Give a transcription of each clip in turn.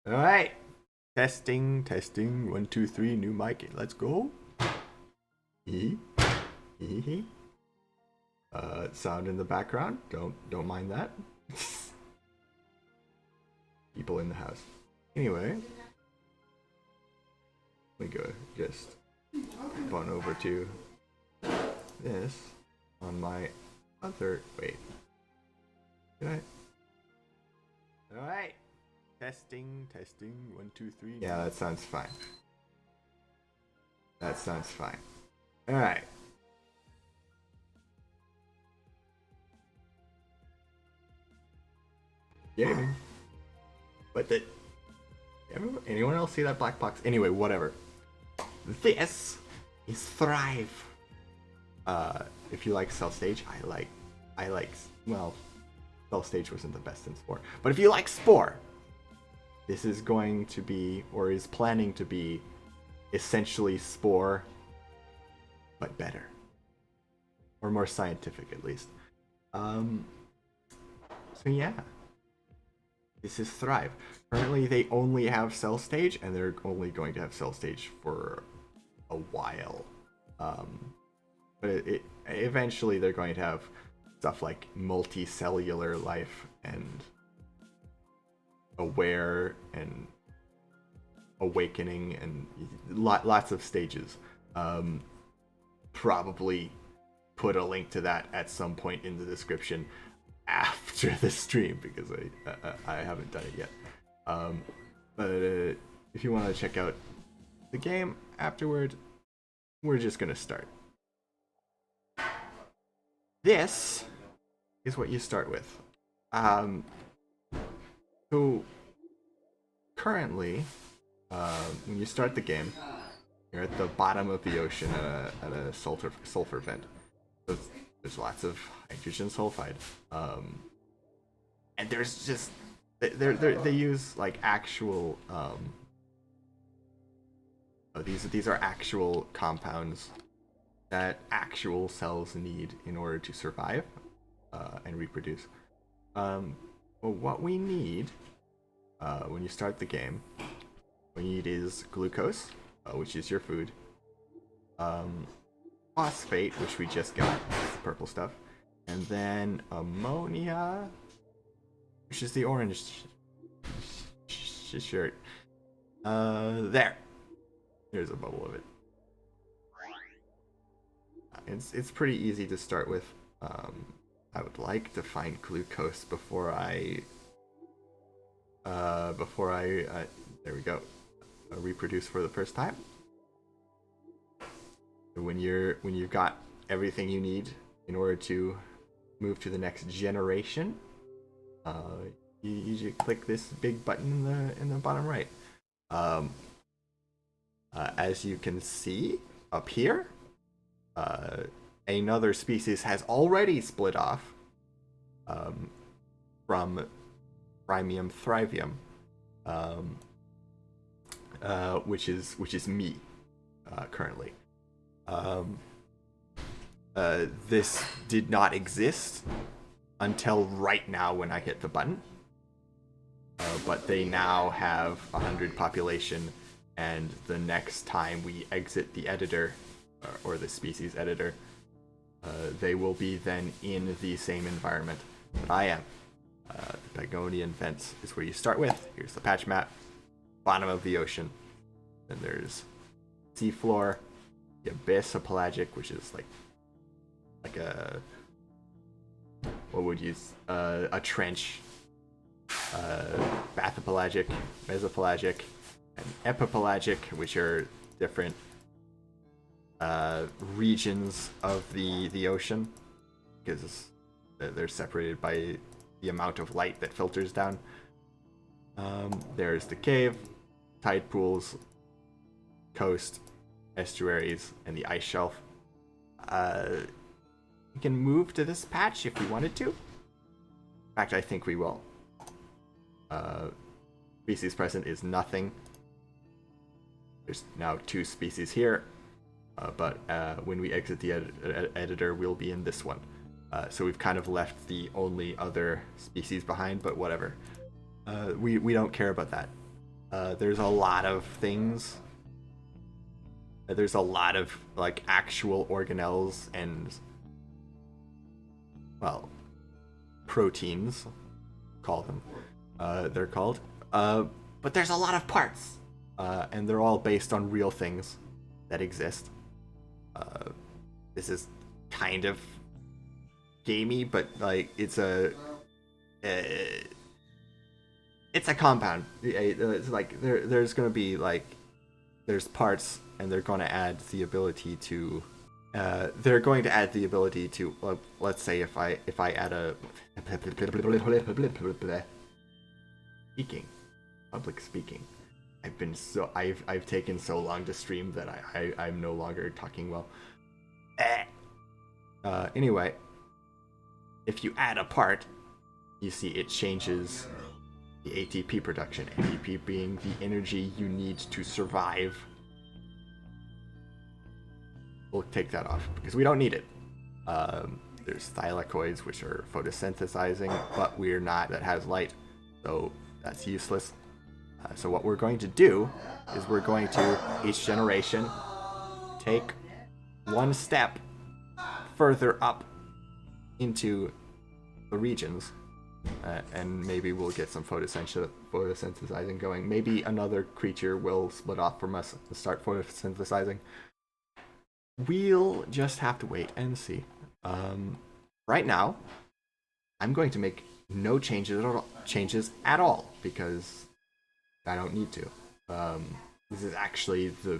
All right. Testing, testing. 1, 2, 3. New mic. Let's go. Hee hee hee. Sound in the background. Don't mind that. People in the house. Anyway, we go just hop on over to this on my other. Wait. Did I? All right. Testing, testing. 1, 2, 3. Yeah, that sounds fine. That sounds fine. All right. Gaming. But did anyone else see that black box? Anyway, whatever. This is Thrive. If you like Cell Stage, I like. Well, Cell Stage wasn't the best in Spore, but if you like Spore, this is going to be, or is planning to be, essentially Spore, but better, or more scientific at least. So yeah. This is Thrive. Currently, they only have Cell Stage, and they're only going to have Cell Stage for a while. But eventually, they're going to have stuff like multicellular life and aware and awakening and lots of stages. Probably put a link to that at some point in the description after the stream, because I haven't done it yet. But if you want to check out the game afterward, we're just gonna start. This is what you start with. So currently, when you start the game, you're at the bottom of the ocean at a sulfur vent. So there's lots of hydrogen sulfide, and there's just they use like actual these are actual compounds that actual cells need in order to survive and reproduce. Well, what we need when you start the game, what we need is glucose, which is your food. Phosphate, which we just got, the purple stuff, and then ammonia, which is the orange shirt. There's a bubble of it. It's pretty easy to start with. I would like to find glucose before I there we go, reproduce for the first time. When you've got everything you need in order to move to the next generation, you just click this big button in the bottom right. As you can see up here, another species has already split off from Primium Thrivium, which is me currently. This did not exist until right now when I hit the button, but they now have 100 population, and the next time we exit the editor, or the species editor, they will be then in the same environment that I am. The Pagonian Vents is where you start with. Here's the patch map, bottom of the ocean. Then there's seafloor, the abyss, a pelagic, which is like a, what would you a trench, bathypelagic, mesopelagic, and epipelagic, which are different regions of the ocean, because they're separated by the amount of light that filters down. There's the cave, tide pools, coast, estuaries, and the ice shelf. We can move to this patch if we wanted to. In fact, I think we will. Species present is nothing. There's now 2 species here, but when we exit the editor, we'll be in this one. So we've kind of left the only other species behind, but whatever. We don't care about that. There's a lot of things. There's a lot of like actual organelles and, well, proteins, call them. They're called. But there's a lot of parts, and they're all based on real things that exist. This is kind of gamey, but like it's a compound. It's like there's gonna be like there's parts, and they're going to add the ability to. They're going to add the ability to. Let's say if I add a public speaking. I've taken so long to stream that I'm no longer talking well. Anyway, if you add a part, you see it changes the ATP production. ATP being the energy you need to survive. We'll take that off because we don't need it. There's thylakoids, which are photosynthesizing, but we're not. That has light, so that's useless. So what we're going to do is we're going to, each generation, take one step further up into the regions, and maybe we'll get some photosynthesizing going. Maybe another creature will split off from us and start photosynthesizing. We'll just have to wait and see. Right now, I'm going to make no changes at all because I don't need to. This is actually the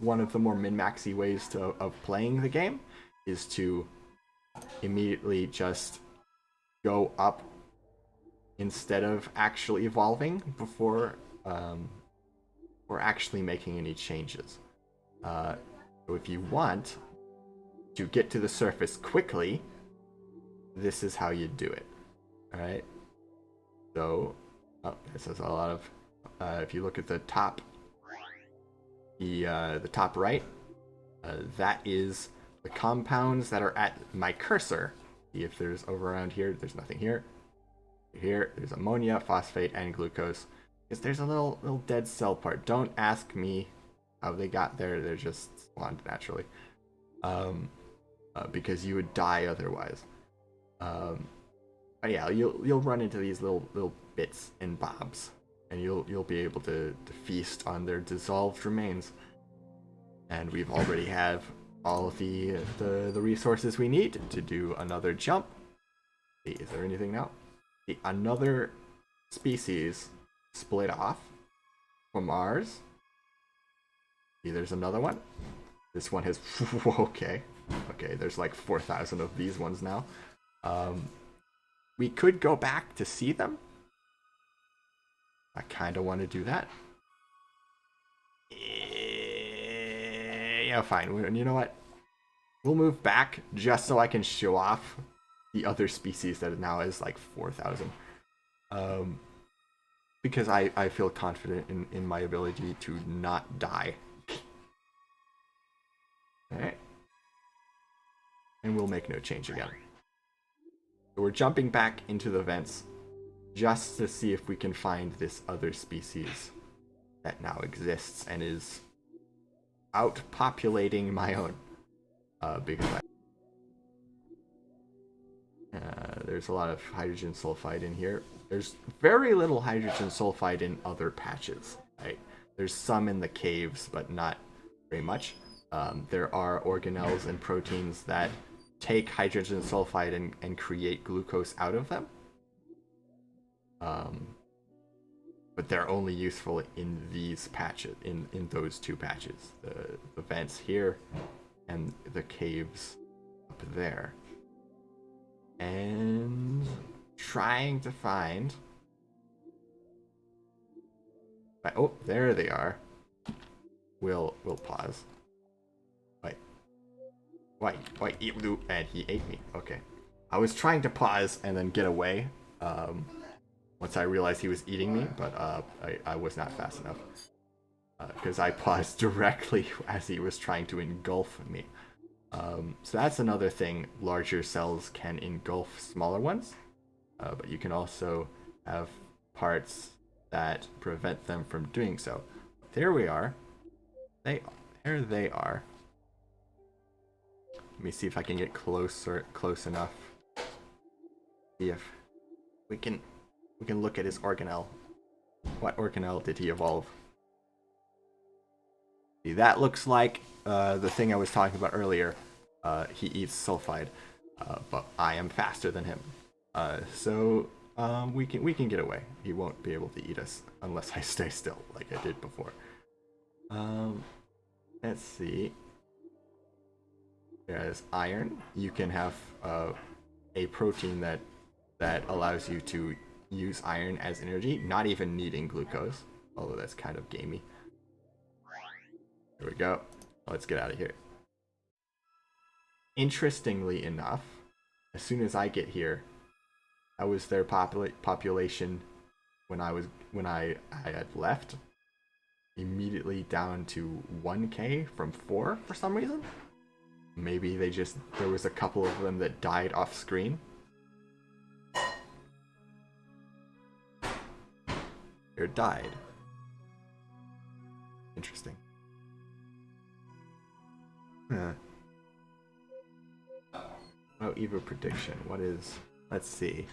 one of the more min-maxy ways of playing the game is to immediately just go up instead of actually evolving before or actually making any changes. So if you want to get to the surface quickly, this is how you do it. Alright? So, this is a lot of, if you look at the top, the top right, that is the compounds that are at my cursor. See if there's over around here, there's nothing here. Here, there's ammonia, phosphate, and glucose. Because there's a little dead cell part. Don't ask me how they got there, they're just spawned naturally. Because you would die otherwise. But yeah, you'll run into these little bits and bobs, and you'll be able to feast on their dissolved remains. And we've already have all of the resources we need to do another jump. Is there anything now? Another species split off from ours. See, there's another one. This one has okay, there's like 4,000 of these ones now. We could go back to see them. I kind of want to do that. Yeah, fine. You know what? We'll move back just so I can show off the other species that now is like 4,000. Because I feel confident in my ability to not die. Alright. And we'll make no change again. So we're jumping back into the vents just to see if we can find this other species that now exists and is outpopulating my own. Because there's a lot of hydrogen sulfide in here. There's very little hydrogen sulfide in other patches. Right? There's some in the caves, but not very much. There are organelles and proteins that take hydrogen sulfide and create glucose out of them. But they're only useful in these patches, in those two patches. The vents here and the caves up there. And trying to find... Oh, there they are. We'll pause. Wait, and he ate me. Okay. I was trying to pause and then get away once I realized he was eating me, but I was not fast enough. Because I paused directly as he was trying to engulf me. So that's another thing. Larger cells can engulf smaller ones. But you can also have parts that prevent them from doing so. There we are. There they are. Let me see if I can get close enough. See if we can look at his organelle. What organelle did he evolve? See, that looks like the thing I was talking about earlier. He eats sulfide, but I am faster than him. So we can get away. He won't be able to eat us unless I stay still, like I did before. Let's see. There's iron. You can have a protein that allows you to use iron as energy, not even needing glucose, although that's kind of gamey. There we go. Let's get out of here. Interestingly enough, as soon as I get here, that was their population when I had left. Immediately down to 1K from 4 for some reason. Maybe there was a couple of them that died off screen. Or died. Interesting. Huh. Oh, Evo prediction. What is... Let's see.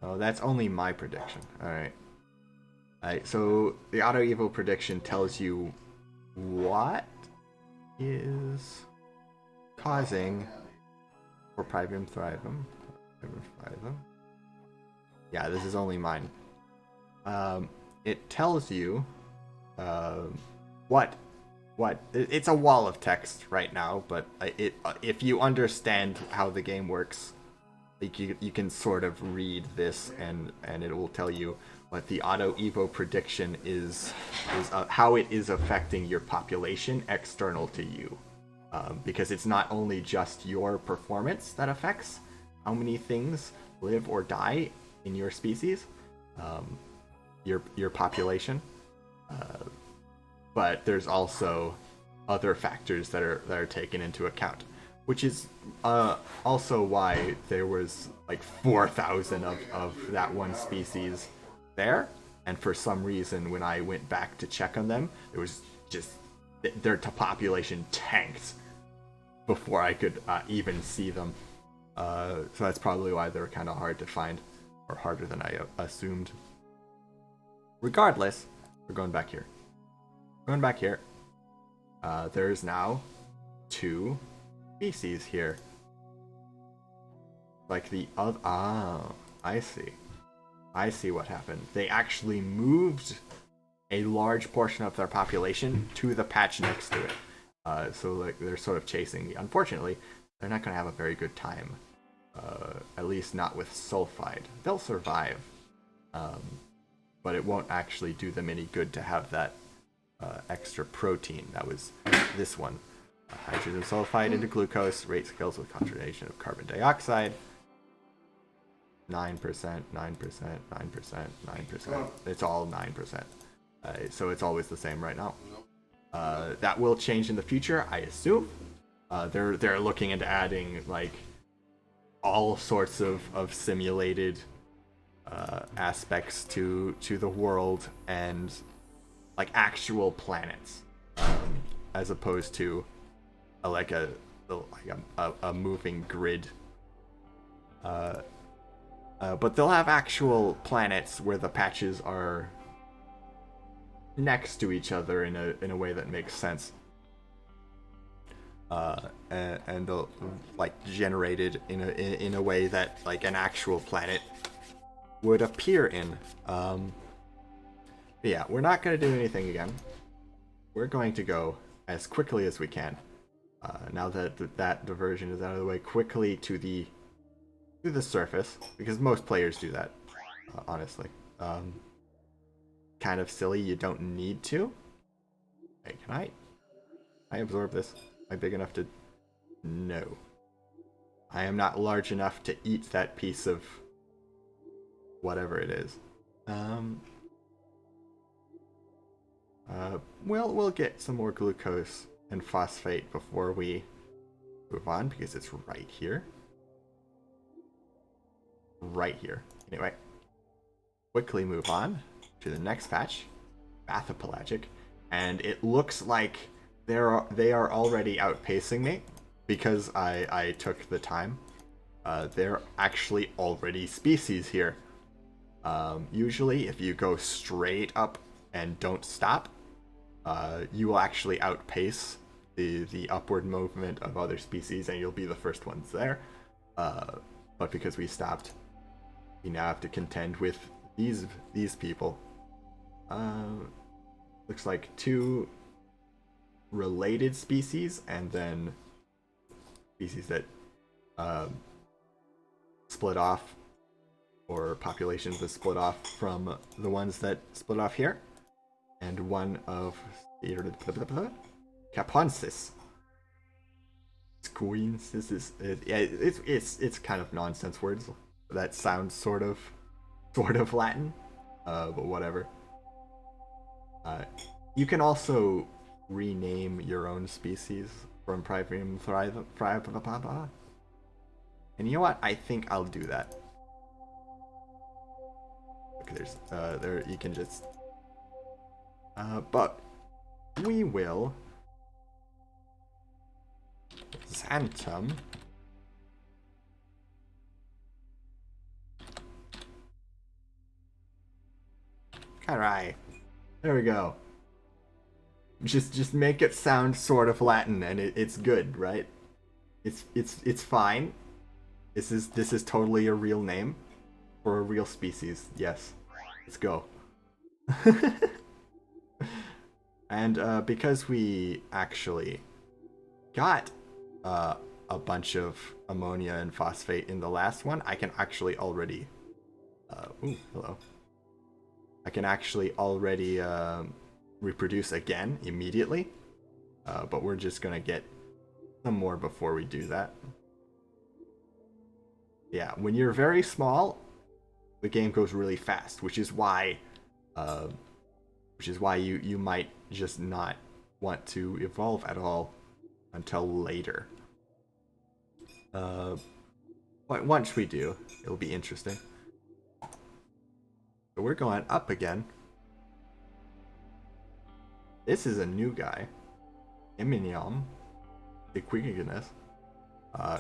Oh, that's only my prediction. Alright. Alright, so the Auto Evo prediction tells you what is causing for Privum Thrivum. Yeah, this is only mine. It tells you what it's a wall of text right now, but if you understand how the game works, like you can sort of read this and it will tell you what the Auto Evo prediction is how it is affecting your population external to you, because it's not only just your performance that affects how many things live or die in your species, your population, but there's also other factors that are taken into account, which is also why there was like 4,000 of that one species there, and for some reason when I went back to check on them, it was just their population tanked before I could even see them. So that's probably why they're kind of hard to find, or harder than I assumed. Regardless, we're going back here. There's now 2 species here. Like the other... I see what happened. They actually moved a large portion of their population to the patch next to it. So like they're sort of chasing me. Unfortunately, they're not going to have a very good time. At least not with sulfide. They'll survive. But it won't actually do them any good to have that extra protein. That was this one. Hydrogen sulfide into glucose, rate scales with concentration of carbon dioxide. 9%, 9%, 9%, 9%. It's all 9%. So it's always the same right now. That will change in the future, I assume. They're looking into adding like all sorts of simulated aspects to the world, and like actual planets, as opposed to like a moving grid. But they'll have actual planets where the patches are next to each other in a way that makes sense. And they'll like generated in a way that like an actual planet would appear in. But yeah, we're not going to do anything again. We're going to go as quickly as we can. Now that that diversion is out of the way, quickly to the surface, because most players do that, honestly. Kind of silly, you don't need to. Hey, can I absorb this? Am I big enough to... No. I am not large enough to eat that piece of whatever it is. We'll get some more glucose and phosphate before we move on, because it's right here. Right here. Anyway. quickly move on to the next patch, Bathopelagic, and it looks like they are already outpacing me because I took the time. They're actually already species here. Usually, if you go straight up and don't stop, you will actually outpace the upward movement of other species, and you'll be the first ones there. But because we stopped, we now have to contend with these people. Looks like 2 related species, and then species that split off, or populations that split off from the ones that split off here, and one of Caponsis. It's kind of nonsense words that sound sort of Latin, but whatever. You can also rename your own species from Privium Thrive. And you know what? I think I'll do that. Okay, there's there you can just but we will Xantum Carai. There we go. Just make it sound sort of Latin, and it's good, right? It's fine. This is totally a real name for a real species. Yes, let's go. And because we actually got a bunch of ammonia and phosphate in the last one, I can actually already ooh, hello. I can actually already reproduce again immediately, but we're just gonna get some more before we do that. Yeah, when you're very small, the game goes really fast, which is why you might just not want to evolve at all until later. But once we do, it'll be interesting. So we're going up again. This is a new guy. Eminium. The Quickness.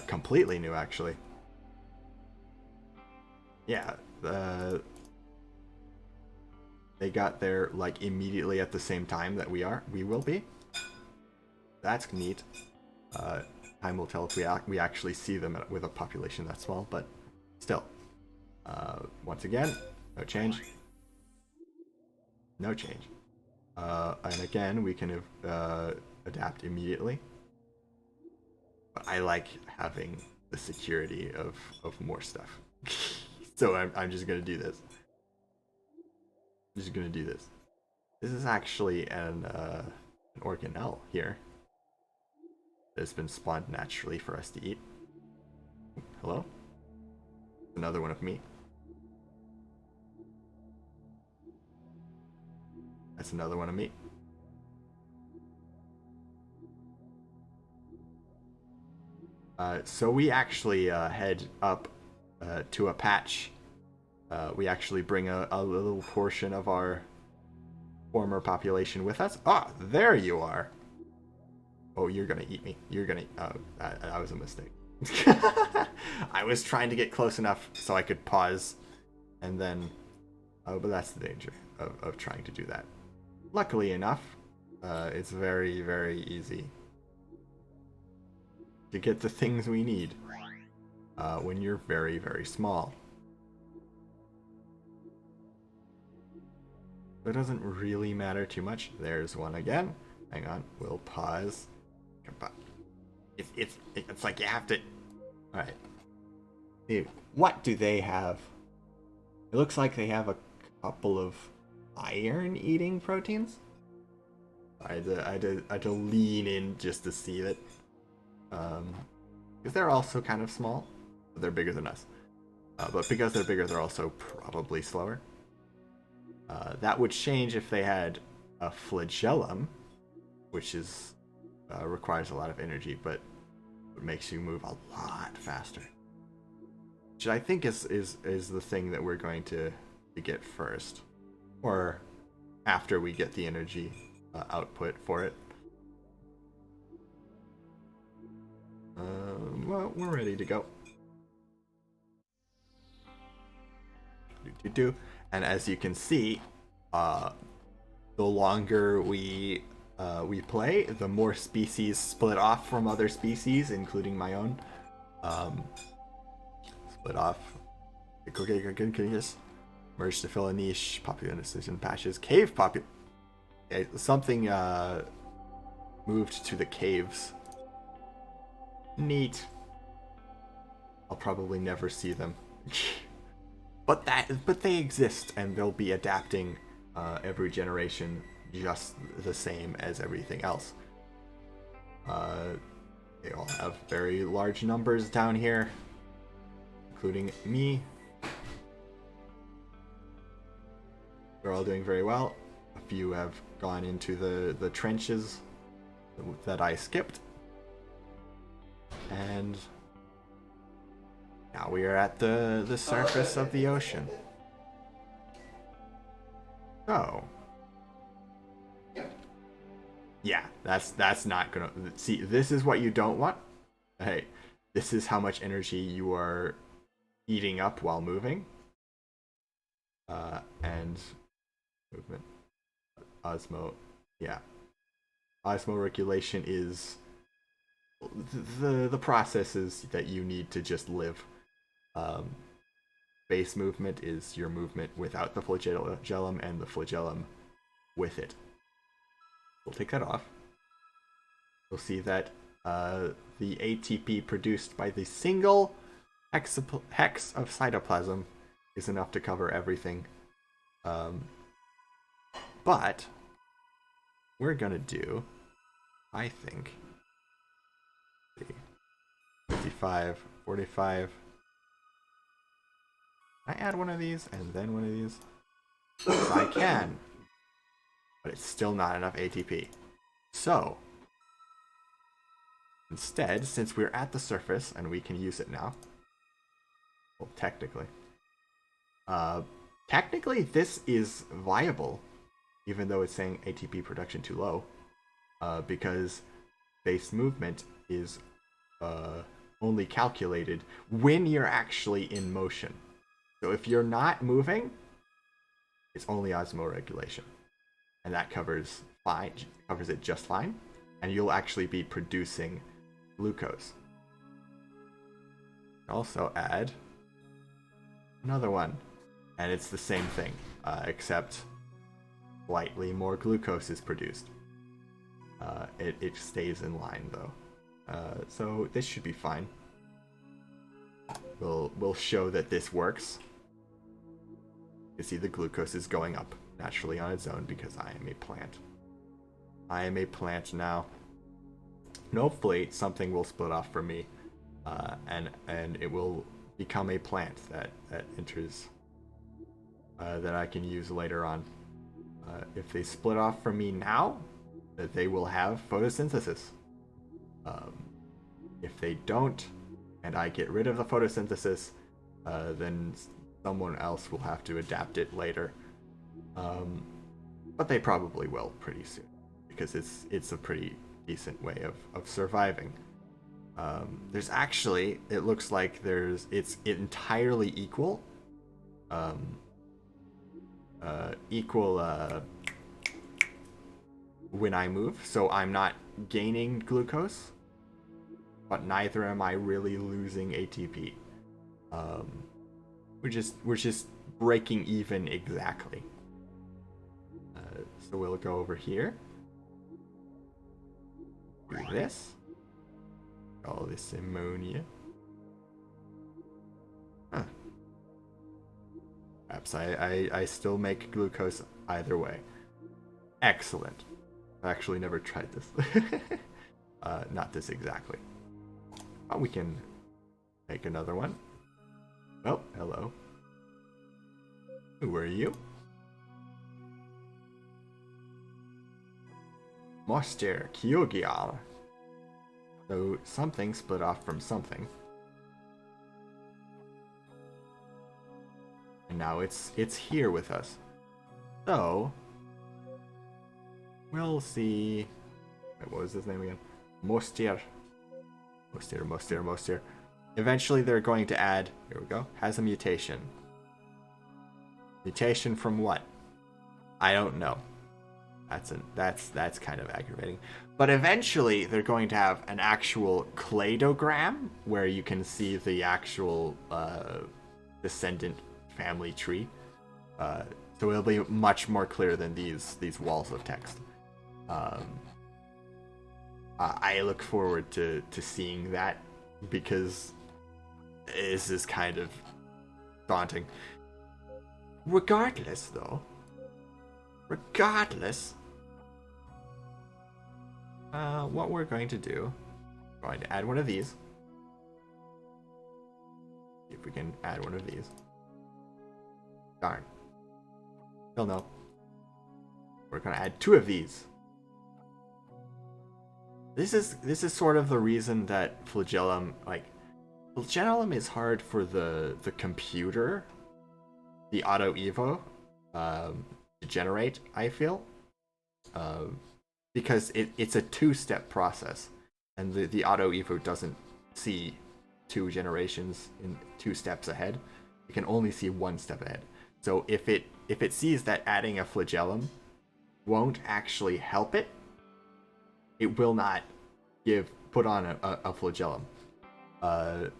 Completely new, actually. Yeah, they got there like immediately at the same time that we will be. That's neat. Time will tell if we actually see them with a population that small, but still. Once again, no change. No change. And again, we can adapt immediately. But I like having the security of more stuff. So I'm just gonna do this. I'm just gonna do this. This is actually an organelle here. That's been spawned naturally for us to eat. Hello? Another one of me. That's another one of me. So we actually head up to a patch. We actually bring a little portion of our former population with us. Ah, there you are. Oh, you're gonna eat me. You're gonna. That was a mistake. I was trying to get close enough so I could pause, and then. Oh, but that's the danger of trying to do that. Luckily enough, it's very, very easy to get the things we need when you're very, very small. It doesn't really matter too much. There's one again. Hang on, we'll pause. It's like you have to. All right. Hey, what do they have? It looks like they have a couple of iron-eating proteins. I had to lean in just to see that. Because they're also kind of small. But they're bigger than us. But because they're bigger, they're also probably slower. That would change if they had a flagellum, which is requires a lot of energy, but it makes you move a lot faster. Which I think is the thing that we're going to to get first, or after we get the energy output for it. Well, we're ready to go. And as you can see, the longer we play, the more species split off from other species, including my own. Split off. Merge to fill a niche. Population patches. Cave popul. Okay, something moved to the caves. Neat. I'll probably never see them. But they exist, and they'll be adapting every generation just the same as everything else. They all have very large numbers down here, including me. They're all doing very well. A few have gone into the trenches that I skipped. And now we are at the surface of the ocean. So, yeah, that's not gonna see. This is what you don't want. Hey, this is how much energy you are eating up while moving. And movement, osmoregulation is the processes that you need to just live. Base movement is your movement without the flagellum, and the flagellum with it. We'll take that off. You'll see that the ATP produced by the single hex of cytoplasm is enough to cover everything. But we're gonna do, I think, 55, 45. Can I add one of these and then one of these? Yes, I can. But it's still not enough ATP. So, instead, since we're at the surface and we can use it now, well, technically, this is viable, even though it's saying ATP production too low, because base movement is only calculated when you're actually in motion. So if you're not moving, it's only osmoregulation, and that covers it just fine, and you'll actually be producing glucose. Also add another one, and it's the same thing, except slightly more glucose is produced. It stays in line though, so this should be fine. We'll show that this works. You see the glucose is going up naturally on its own because I am a plant. I am a plant now. And hopefully something will split off for me, and it will become a plant that enters, that I can use later on. If they split off from me now, that they will have photosynthesis. If they don't, and I get rid of the photosynthesis, then someone else will have to adapt it later. But they probably will pretty soon, because it's a pretty decent way of surviving. There's actually, it looks like it's entirely equal. When I move, so I'm not gaining glucose, but neither am I really losing ATP. We're just breaking even exactly. So we'll go over here. Do this. Call this ammonia. Huh. Perhaps I still make glucose either way. Excellent. I've actually never tried this. Not this exactly. Oh, we can make another one. Oh, hello. Who are you? Monster Kyogial. So something split off from something. and now it's here with us. So we'll see. Wait, what was his name again? Mostier. Eventually they're going to add, here we go, has a mutation. Mutation from what? I don't know. That's kind of aggravating. But eventually they're going to have an actual cladogram where you can see the actual descendant family tree. So it'll be much more clear than these walls of text. I look forward to seeing that, because this is kind of daunting. Regardless, what we're going to do, we're going to add one of these. See if we can add one of these. Darn. Still no. We're going to add 2 of these. This is sort of the reason that Flagellum is hard for the computer, the auto evo, to generate, I feel, because it's a 2-step process, and the auto evo doesn't see 2 generations in 2 steps ahead. It can only see 1 step ahead. So if it sees that adding a Flagellum won't actually help it, it will not put on a Flagellum. And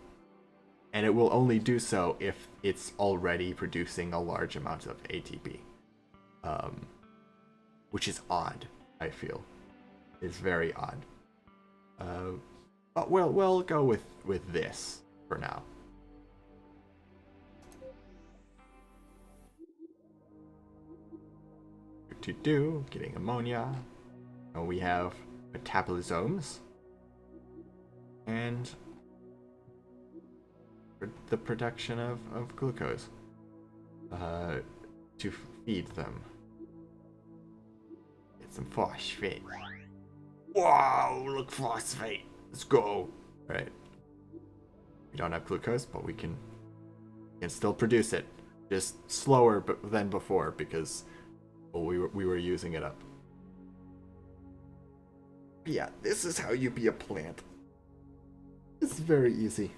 it will only do so if it's already producing a large amount of ATP. Which is odd, I feel. It's very odd. But we'll go with this for now. Getting ammonia. And we have metabolisomes. And the production of glucose to feed them. Get some phosphate. Wow, look, phosphate. Let's go. Alright. We don't have glucose, but we can still produce it. Just slower than before, because we were using it up. Yeah, this is how you be a plant. It's very easy.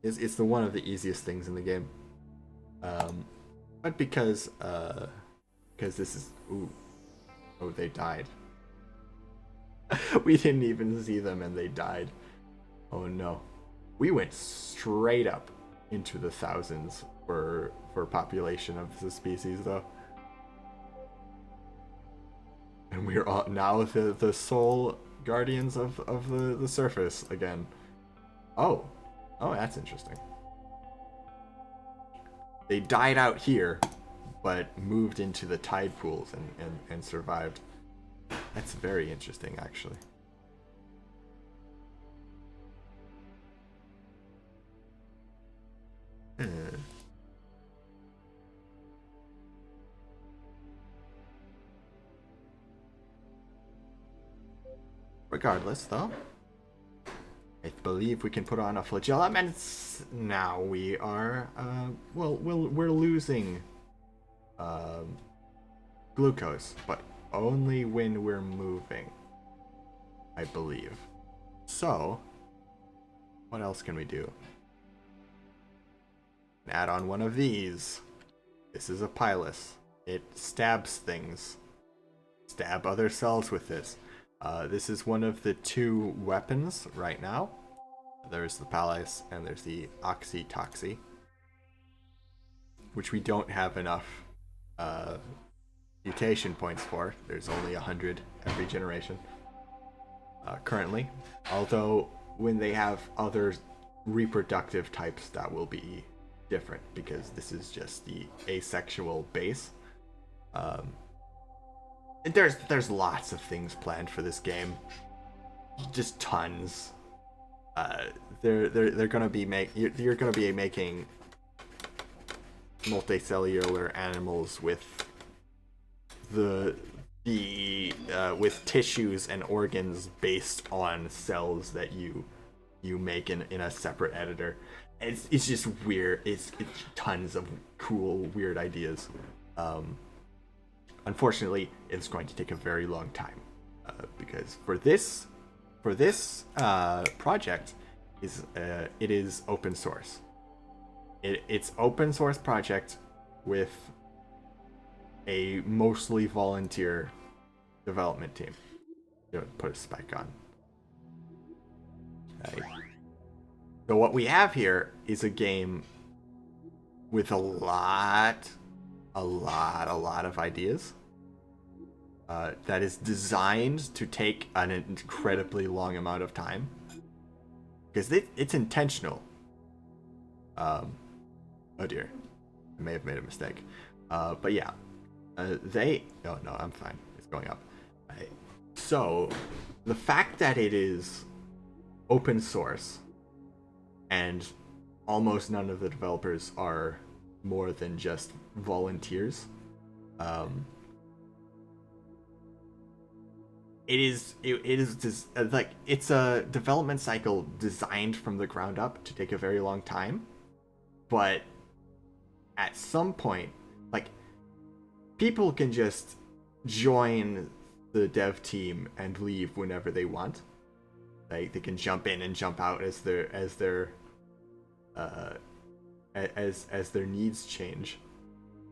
It's one of the easiest things in the game. But because this is... Ooh. Oh, they died. We didn't even see them and they died. Oh no. We went straight up into the thousands for population of the species, though. And we're now the sole guardians of the surface again. Oh, that's interesting. They died out here, but moved into the tide pools and survived. That's very interesting, actually. Regardless, though, I believe we can put on a flagellum, and now we are, we're losing glucose, but only when we're moving, I believe. So, what else can we do? Add on one of these. This is a pilus. It stabs things. Stab other cells with this. This is one of the 2 weapons right now. There's the Pallas and there's the Oxytoxy, which we don't have enough mutation points for. There's only 100 every generation currently. Although when they have other reproductive types, that will be different, because this is just the asexual base. There's lots of things planned for this game, just tons. They're gonna be you're gonna be making multicellular animals with with tissues and organs based on cells that you make in a separate editor, it's just weird. It's tons of cool, weird ideas. Unfortunately, it's going to take a very long time because for this project it is open source. It's open source project with a mostly volunteer development team. Put a spike on. Right. So what we have here is a game with a lot of ideas that is designed to take an incredibly long amount of time because it's intentional. Oh dear, I may have made a mistake. But yeah, oh no, I'm fine. It's going up. Right. So the fact that it is open source and almost none of the developers are more than just volunteers. It is like it's a development cycle designed from the ground up to take a very long time, but at some point, like, people can just join the dev team and leave whenever they want. Like, they can jump in and jump out as their needs change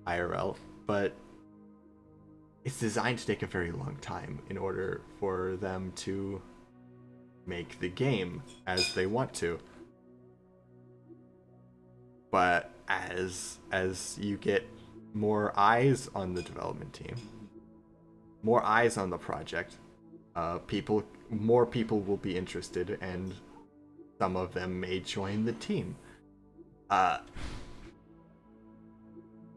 IRL, but it's designed to take a very long time in order for them to make the game as they want to. But as you get more eyes on the development team, more eyes on the project, more people will be interested, and some of them may join the team.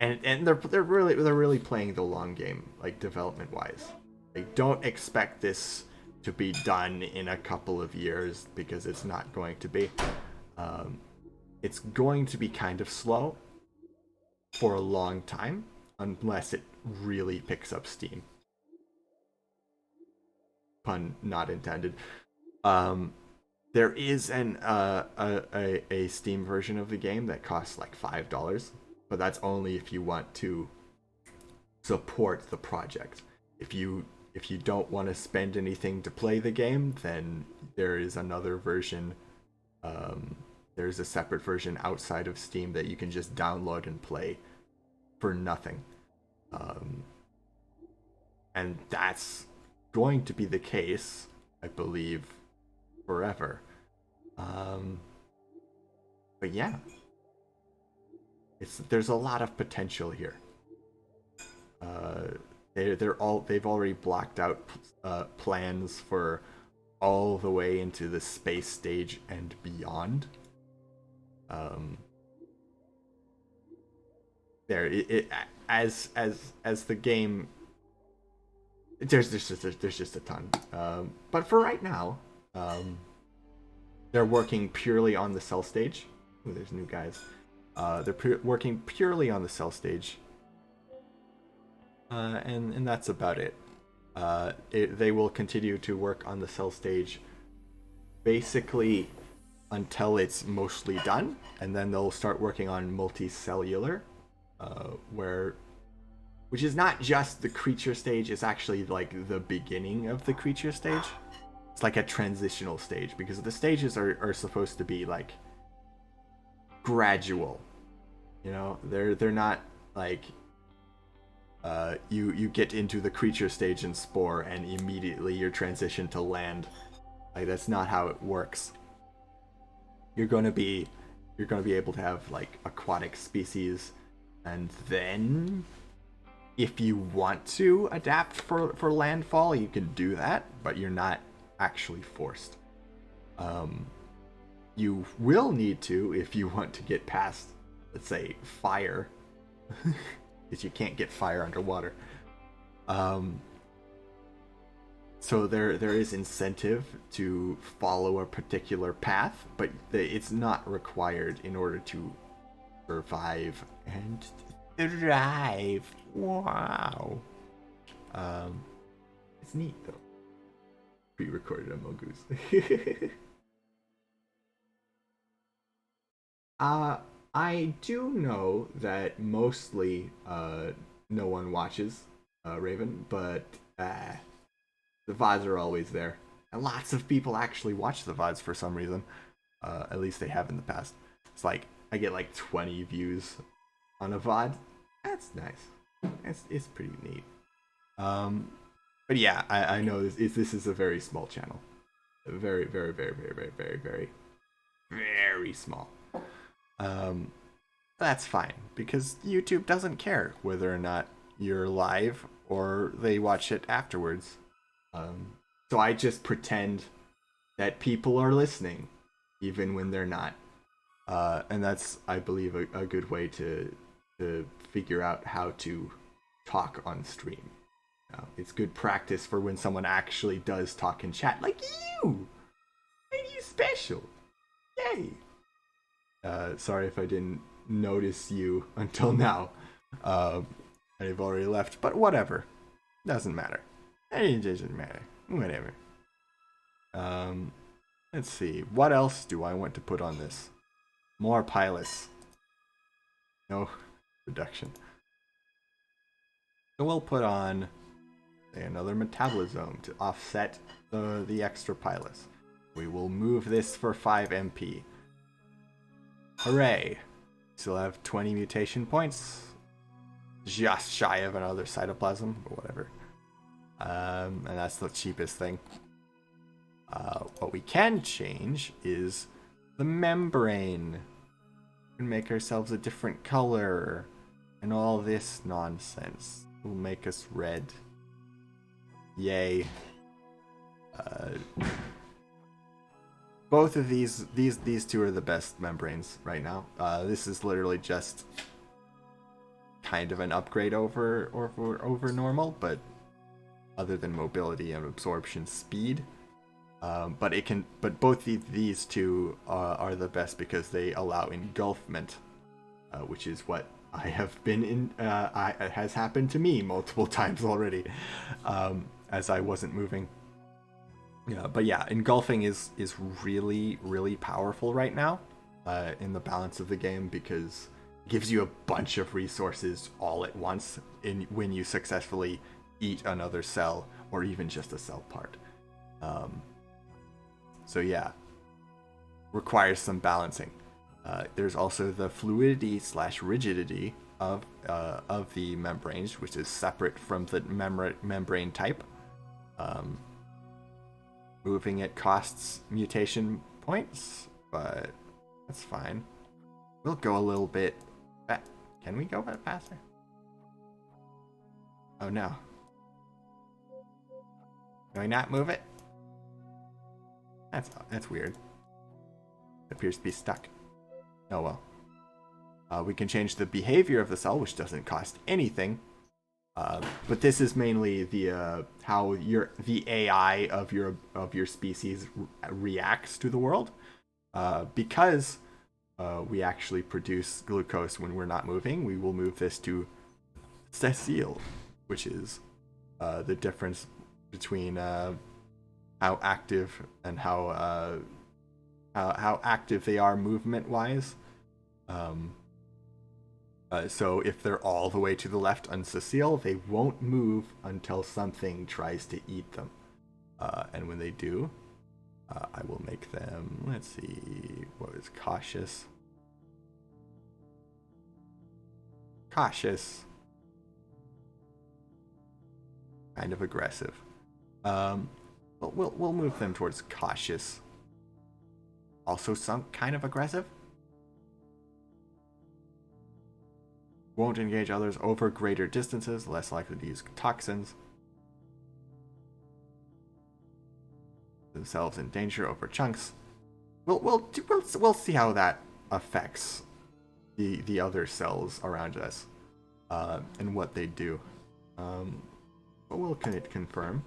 And they're really playing the long game, like, development wise. Like, don't expect this to be done in a couple of years, because it's not going to be. It's going to be kind of slow for a long time unless it really picks up steam. Pun not intended. There is a Steam version of the game that costs like $5, but that's only if you want to support the project. If you don't want to spend anything to play the game, then there is another version. There's a separate version outside of Steam that you can just download and play for nothing. And that's going to be the case, I believe, forever. But yeah, there's a lot of potential here. They've already blocked out plans for all the way into the space stage and beyond. As the game, there's just a ton. But for right now, they're working purely on the cell stage. Ooh, there's new guys. They're working purely on the cell stage, and that's about it. They will continue to work on the cell stage basically until it's mostly done, and then they'll start working on multicellular, which is not just the creature stage, it's actually like the beginning of the creature stage. It's like a transitional stage, because the stages are supposed to be like gradual, you know. They're not like you get into the creature stage in Spore and immediately you're transitioned to land. Like, that's not how it works. You're going to be able to have like aquatic species, and then if you want to adapt for landfall, you can do that, but you're not actually forced. You will need to if you want to get past, let's say, fire, because you can't get fire underwater. So there is incentive to follow a particular path, but it's not required in order to survive and thrive. Wow. It's neat though. Pre-recorded Among Us. I do know that mostly no one watches Raven, but the VODs are always there. And lots of people actually watch the VODs for some reason. At least they have in the past. It's like I get like 20 views on a VOD. That's nice. It's pretty neat. But yeah, I know this is a very small channel. Very, very, very, very, very, very, very, very small. That's fine because YouTube doesn't care whether or not you're live or they watch it afterwards. So I just pretend that people are listening, even when they're not. And that's, I believe, a good way to figure out how to talk on stream. It's good practice for when someone actually does talk in chat, like you. Ain't you special? Yay! Sorry if I didn't notice you until now. I've already left, but whatever. Doesn't matter. It doesn't matter. Whatever. Let's see. What else do I want to put on this? More pilots. No reduction. So we'll put on another metabolism to offset the extra pilots. We will move this for 5 MP. Hooray! Still have 20 mutation points. Just shy of another cytoplasm, but whatever. And that's the cheapest thing. What we can change is the membrane. We can make ourselves a different color. And all this nonsense will make us red. Yay. Both of these two are the best membranes right now. This is literally just kind of an upgrade over normal, but other than mobility and absorption speed. But both these two are the best because they allow engulfment, which is what I have been in. It has happened to me multiple times already, as I wasn't moving. Yeah, but yeah, engulfing is really, really powerful right now in the balance of the game because it gives you a bunch of resources all at once when you successfully eat another cell or even just a cell part. So yeah, requires some balancing. There's also the fluidity / rigidity of the membranes, which is separate from the membrane type. Moving it costs mutation points, but that's fine. We'll go a little bit. Can we go a bit faster? Oh no. Can I not move it? That's weird. It appears to be stuck. Oh well. We can change the behavior of the cell, which doesn't cost anything. But this is mainly the how the AI of your species reacts to the world, because we actually produce glucose when we're not moving. We will move this to sessile, which is the difference between how active and how active they are movement wise. So if they're all the way to the left on sessile, they won't move until something tries to eat them. And when they do, I will make them, let's see, what is cautious? Cautious. Kind of aggressive. But we'll move them towards cautious. Also some kind of aggressive. Won't engage others over greater distances, less likely to use toxins. Themselves in danger over chunks. We'll see how that affects the other cells around us, and what they do. But we'll confirm.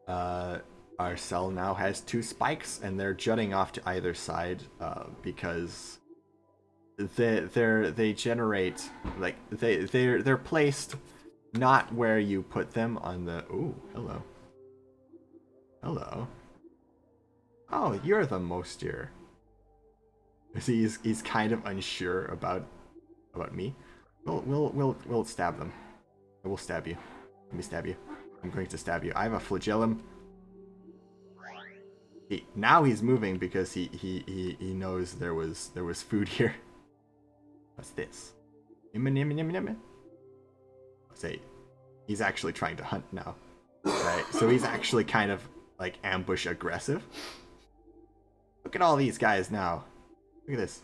Our cell now has 2 spikes, and they're jutting off to either side because they generate, like, they're placed not where you put them on the. Ooh, hello. Oh, you're the Moisture. See, he's kind of unsure about me. We'll stab them. I will stab you. Let me stab you. I'm going to stab you. I have a flagellum. Now he's moving because he knows there was food here. What's this? Say, he's actually trying to hunt now. Right? So he's actually kind of like ambush aggressive. Look at all these guys now. Look at this.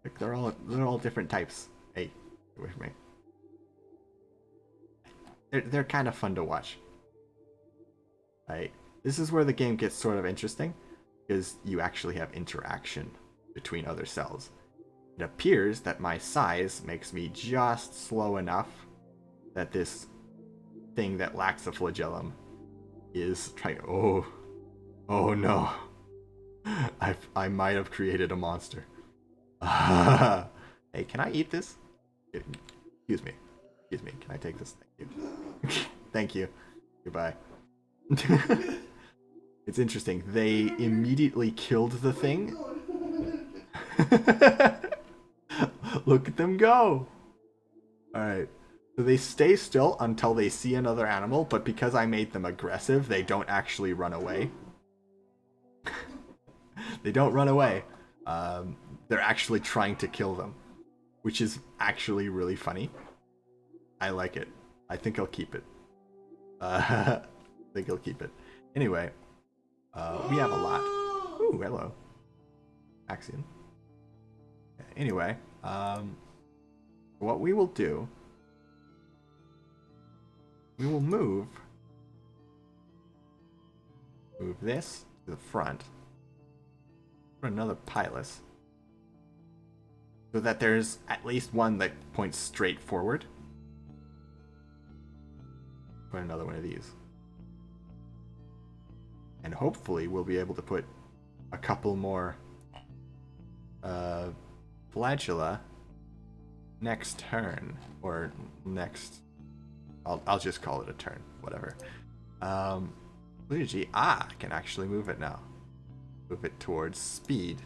Look, they're all different types. Hey, get away from me. They're kind of fun to watch. Right? This is where the game gets sort of interesting, because you actually have interaction between other cells. It appears that my size makes me just slow enough that this thing that lacks a flagellum is trying. Oh no! I might have created a monster. Hey, can I eat this? Excuse me. Can I take this? Thank you. Thank you. Goodbye. It's interesting. They immediately killed the thing. Look at them go. Alright. So they stay still until they see another animal, but because I made them aggressive, they don't actually run away. They don't run away. They're actually trying to kill them, which is actually really funny. I like it. I think I'll keep it. I think I'll keep it. Anyway, we have a lot. Ooh, hello. Axion. Anyway, what we will do, we will move this to the front, put another pilus, so that there's at least one that points straight forward. Put another one of these. And hopefully we'll be able to put a couple more flagella next turn, or next, I'll just call it a turn, whatever. Luigi, I can actually move it now. Move it towards speed.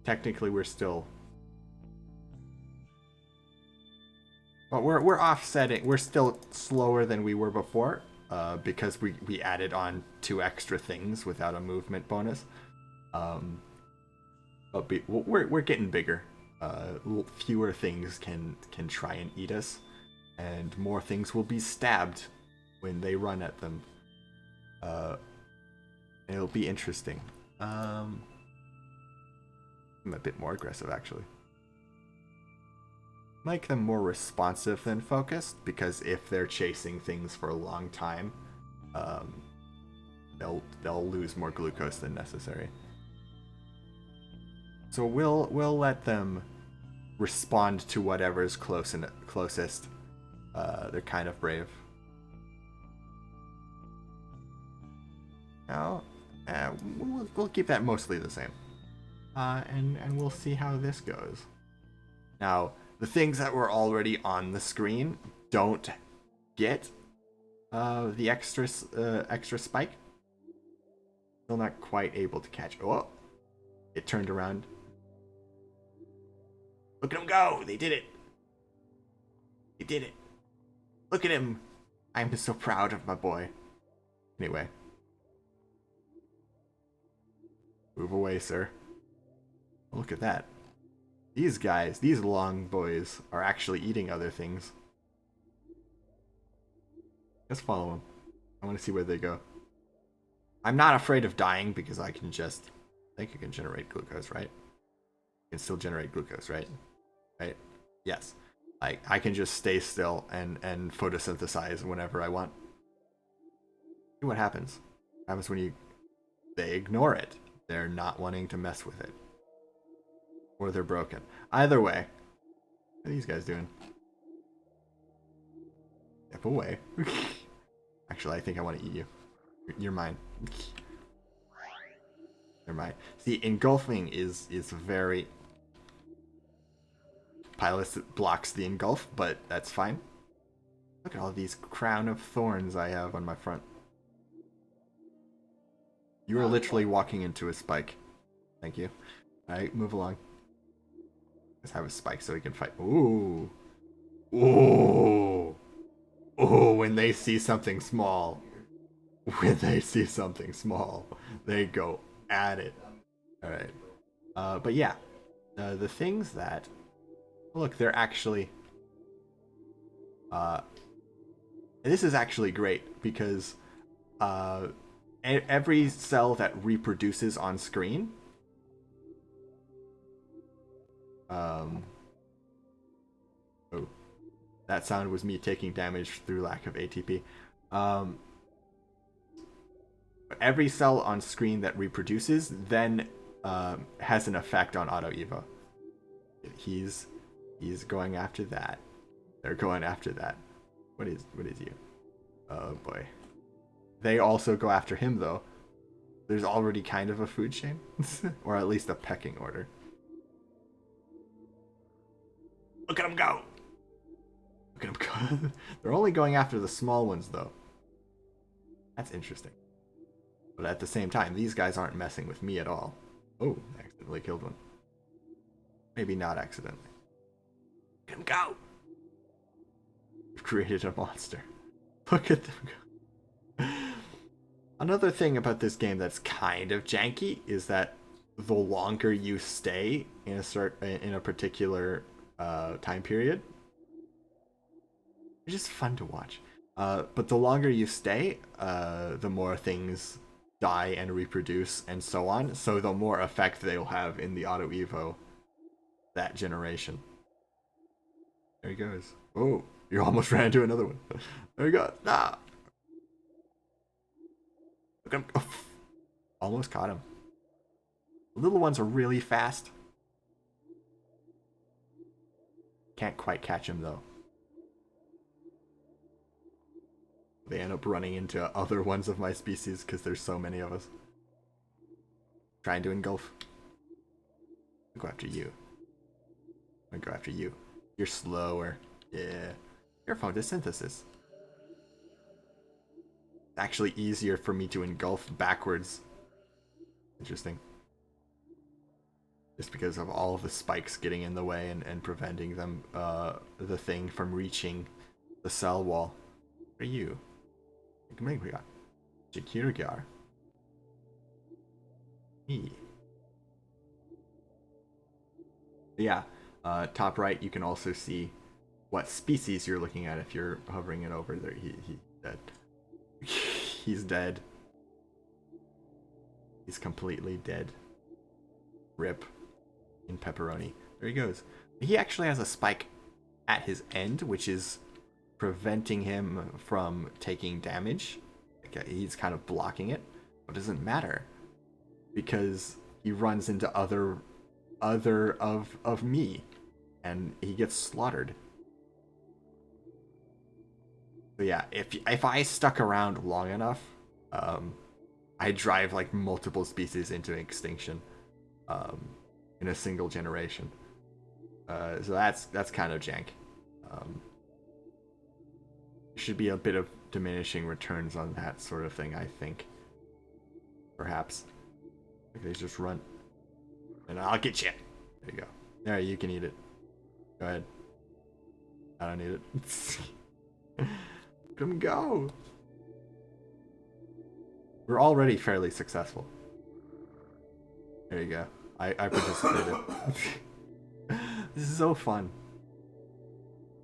Technically we're still, but we're offsetting, we're still slower than we were before, because we added on 2 extra things without a movement bonus. But we're getting bigger. Fewer things can try and eat us, and more things will be stabbed when they run at them. It'll be interesting. I'm a bit more aggressive, actually. Make them more responsive than focused, because if they're chasing things for a long time, they'll lose more glucose than necessary. So we'll let them respond to whatever's closest. They're kind of brave. Now, we'll keep that mostly the same, and we'll see how this goes. Now, the things that were already on the screen don't get the extra spike. Still not quite able to catch. Oh, it turned around. Look at him go! They did it! He did it! Look at him! I'm so proud of my boy. Anyway. Move away, sir. Look at that. These guys, these long boys, are actually eating other things. Let's follow them. I want to see where they go. I'm not afraid of dying because I can just... I think you can generate glucose, right? You can still generate glucose, right? Right? Yes. I can just stay still and photosynthesize whenever I want. See what happens. What happens when they ignore it. They're not wanting to mess with it. Or they're broken. Either way. What are these guys doing? Step away. Actually, I think I want to eat you. You're mine. You're mine. See, engulfing is very... Pilus blocks the engulf, but that's fine. Look at all these crown of thorns I have on my front. You are literally walking into a spike. Thank you. Alright, move along. Let's have a spike so we can fight. Ooh. Ooh. Ooh, when they see something small. When they see something small, they go at it. Alright. But yeah. The things that... Look, they're actually... this is actually great because every cell that reproduces on screen oh, that sound was me taking damage through lack of ATP. Every cell on screen that reproduces then has an effect on auto evo. He's going after that. They're going after that. What is you? Oh boy. They also go after him though. There's already kind of a food chain. Or at least a pecking order. Look at him go! Look at him go. They're only going after the small ones though. That's interesting. But at the same time, these guys aren't messing with me at all. Oh, accidentally killed one. Maybe not accidentally. Look at him go! We've created a monster. Look at them go. Another thing about this game that's kind of janky is that the longer you stay in a particular time period, it's just fun to watch. But the longer you stay, the more things die and reproduce and so on. So the more effect they'll have in the auto evo that generation. There he goes. Oh, you almost ran into another one. There you go. Ah. Look at him. Oh. Almost caught him. The little ones are really fast. Can't quite catch him though. They end up running into other ones of my species because there's so many of us. Trying to engulf. I'll go after you. I'll go after you. You're slower. Yeah. You're photosynthesis. It's actually easier for me to engulf backwards. Interesting. Just because of all of the spikes getting in the way and preventing them, the thing from reaching the cell wall. Where are you? Jakirgar. Yeah, top right you can also see what species you're looking at if you're hovering it over there. He's dead. He's dead. He's completely dead. Rip. In pepperoni. There he goes. He actually has a spike at his end, which is preventing him from taking damage. Okay, he's kind of blocking it, but it doesn't matter because he runs into other of me, and he gets slaughtered. So yeah, if I stuck around long enough, I drive like multiple species into extinction, in a single generation. So that's kind of jank. Should be a bit of diminishing returns on that sort of thing, I think. Perhaps. Like they just run. And I'll get you. There you go. There, you can eat it. Go ahead. I don't need it. Let him go. We're already fairly successful. There you go. I participated. This is so fun.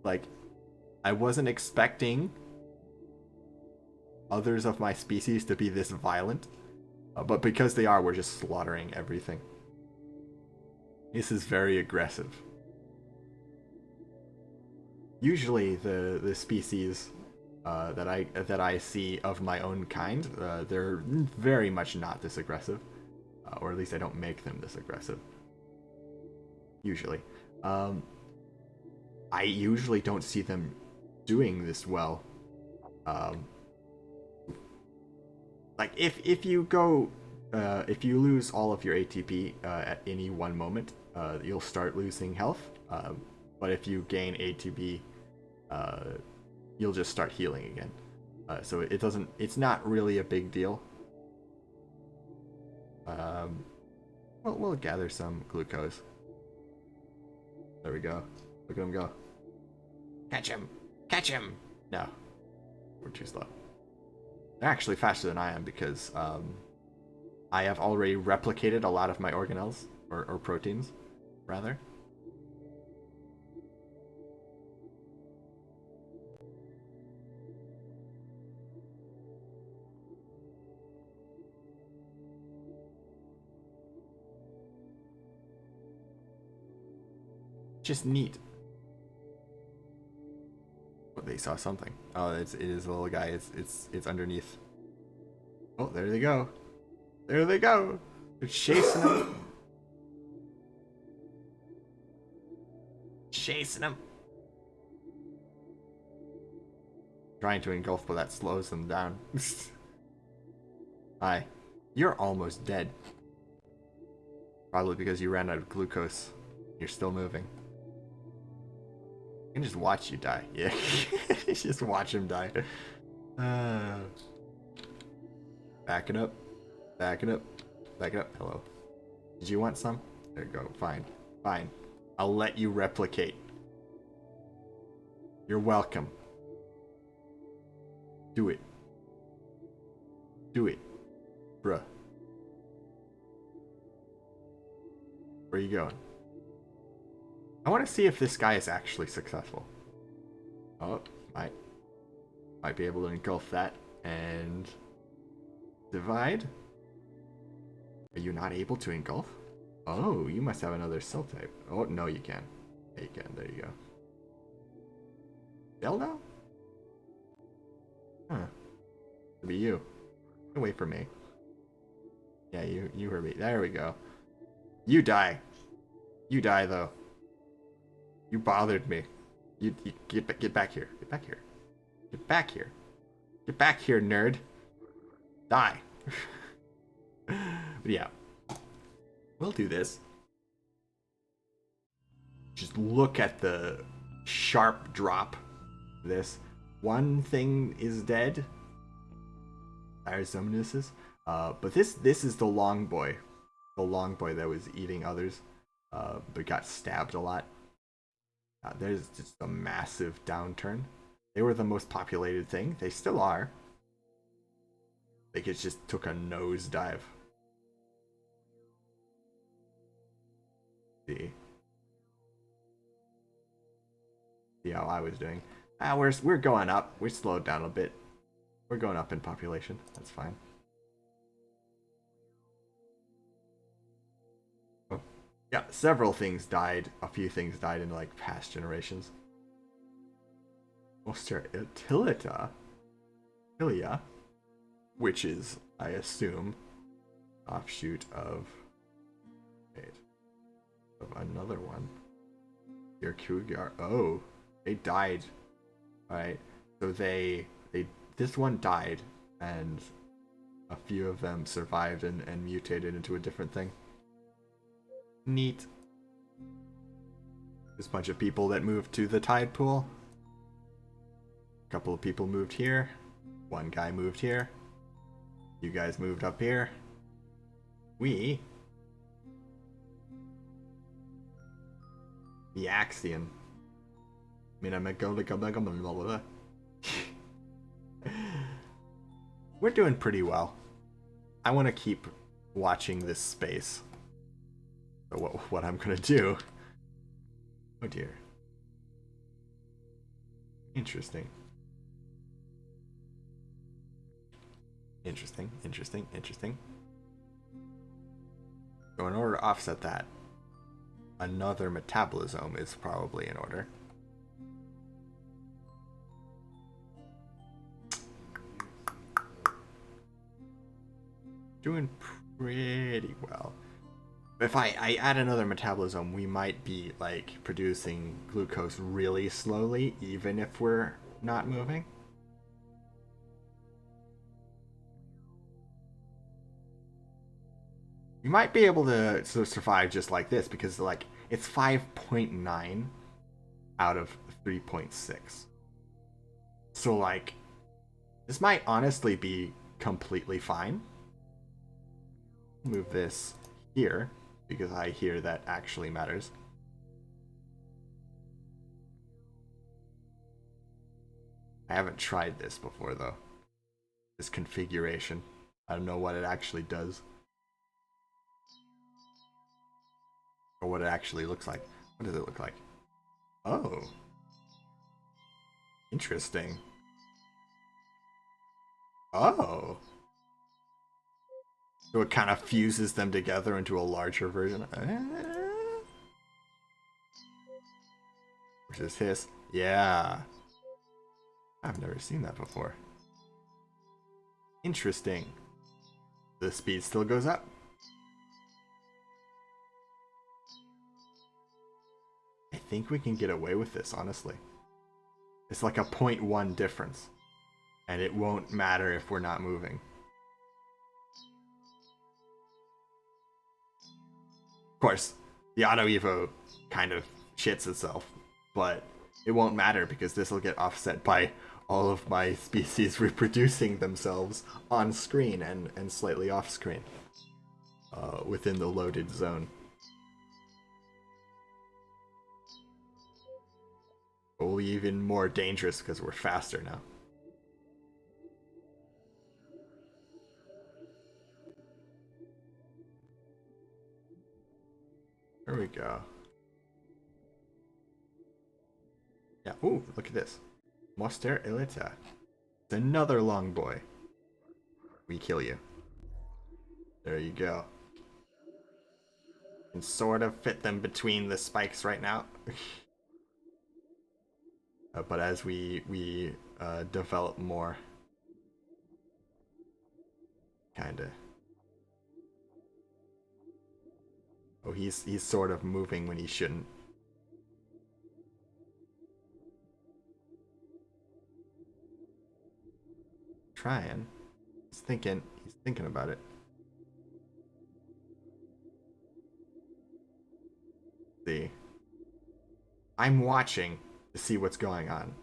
Like, I wasn't expecting others of my species to be this violent, but because they are, we're just slaughtering everything. This is very aggressive. Usually, the species that I see of my own kind, they're very much not this aggressive, or at least I don't make them this aggressive. Usually, I usually don't see them doing this well. Like if you go, if you lose all of your ATP at any one moment, you'll start losing health. But if you gain ATP, you'll just start healing again. So it's not really a big deal. Um, we'll gather some glucose. There we go. Look at him go. Catch him! Catch him! No. We're too slow. They're actually faster than I am because I have already replicated a lot of my organelles, or proteins, rather. Just neat. Oh, they saw something. Oh, it is a little guy. It's underneath. Oh, there they go. There they go. They're chasing him. Chasing him. Trying to engulf, but that slows them down. Hi. You're almost dead. Probably because you ran out of glucose. You're still moving. I can just watch you die. Yeah. Just watch him die. Backing up. Backing up. Backing up. Hello. Did you want some? There you go. Fine. Fine. I'll let you replicate. You're welcome. Do it. Do it. Bruh. Where are you going? I want to see if this guy is actually successful. Oh, might be able to engulf that and divide. Are you not able to engulf? Oh, you must have another cell type. Oh, no, you can. Yeah, you can. There you go. Delta? Huh. It'll be you. Wait for me. Yeah, you heard me. There we go. You die. You die, though. You bothered me. You get back here. Get back here. Get back here. Get back here, nerd. Die. But yeah. We'll do this. Just look at the sharp drop. This. One thing is dead. Arizonasis. But this is the long boy. The long boy that was eating others. But got stabbed a lot. There's just a massive downturn. They were the most populated thing. They still are. Like, it just took a nosedive. See how I was doing. We're going up. We slowed down a bit. We're going up in population. That's fine. Oh. Yeah, several things died. A few things died in like past generations. Tilia, which is, I assume, offshoot of another one. Your Kugar. Oh, they died. Alright. So this one died, and a few of them survived and mutated into a different thing. Neat. This bunch of people that moved to the tide pool. A couple of people moved here. One guy moved here. You guys moved up here. The Axion. We're doing pretty well. I want to keep watching this space. So what I'm gonna do. Oh dear. Interesting. Interesting. So in order to offset that, another metabolism is probably in order. Doing pretty well. If I add another metabolism, we might be like producing glucose really slowly, even if we're not moving. You might be able to survive just like this because like it's 5.9 out of 3.6. So like this might honestly be completely fine. Move this here, because I hear that actually matters. I haven't tried this before, though. This configuration. I don't know what it actually does. Or what it actually looks like. What does it look like? Oh. Interesting. Oh. So it kind of fuses them together into a larger version. Versus his. Yeah. I've never seen that before. Interesting. The speed still goes up. I think we can get away with this, honestly. It's like a 0.1 difference. And it won't matter if we're not moving. Of course, the Auto Evo kind of shits itself, but it won't matter because this will get offset by all of my species reproducing themselves on screen and slightly off screen within the loaded zone. We'll be even more dangerous because we're faster now. There we go. Yeah, ooh, look at this. Monster Elita. It's another long boy. We kill you. There you go. Can sort of fit them between the spikes right now. But as we develop more, kinda. Oh, he's sort of moving when he shouldn't. Trying. He's thinking about it. See. I'm watching to see what's going on.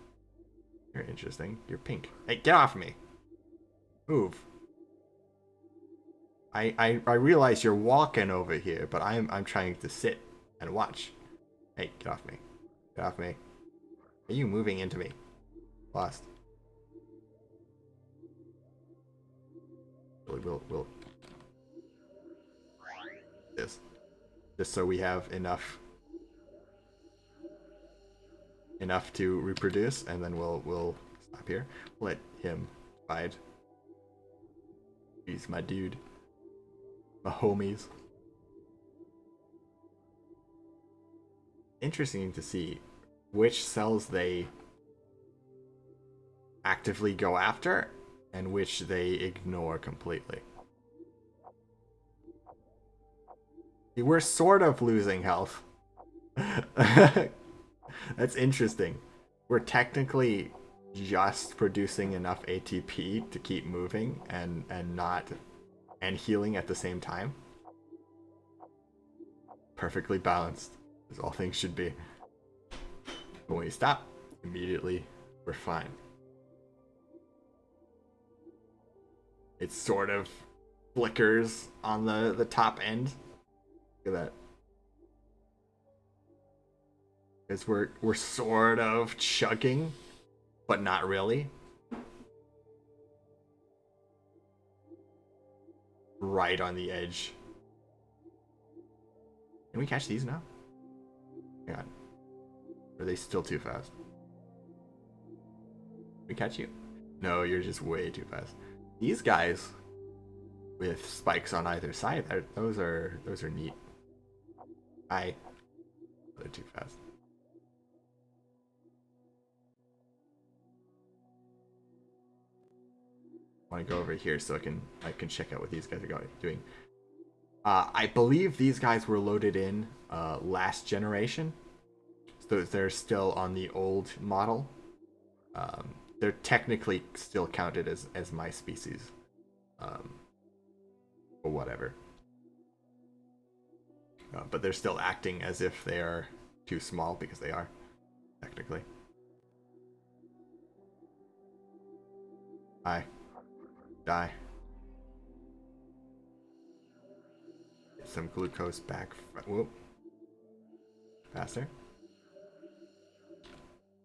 You're interesting. You're pink. Hey, get off me. Move. I realize you're walking over here, but I'm trying to sit and watch. Hey, get off me. Get off me. Are you moving into me? Lost. We'll this. Just so we have enough to reproduce, and then we'll stop here. Let him bide. He's my dude. My homies. Interesting to see which cells they actively go after and which they ignore completely. We're sort of losing health. That's interesting. We're technically just producing enough ATP to keep moving and healing at the same time. Perfectly balanced, as all things should be. But when we stop, immediately we're fine. It sort of flickers on the top end. Look at that. Because we're sort of chugging, but not really. Right on the edge. Can we catch these now? Hang on. Or are they still too fast? Can we catch you? No, you're just way too fast. These guys with spikes on either side, those are neat. They're too fast. I want to go over here so I can check out what these guys are doing. I believe these guys were loaded in last generation, so they're still on the old model. They're technically still counted as my species, or whatever. But they're still acting as if they are too small, because they are, technically. Die. some glucose back. Whoop. Faster.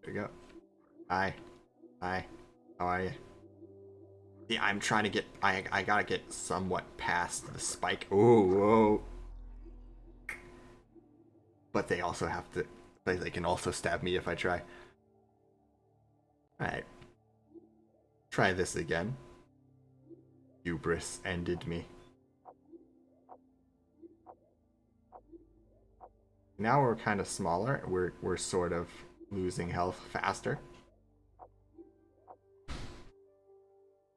There you go. Hi. Hi. How are you? Yeah, I'm trying to get. I gotta get somewhat past the spike. Oh, whoa. But they also have to. They can also stab me if I try. Alright. Try this again. Hubris ended me. Now we're kind of smaller. We're sort of losing health faster.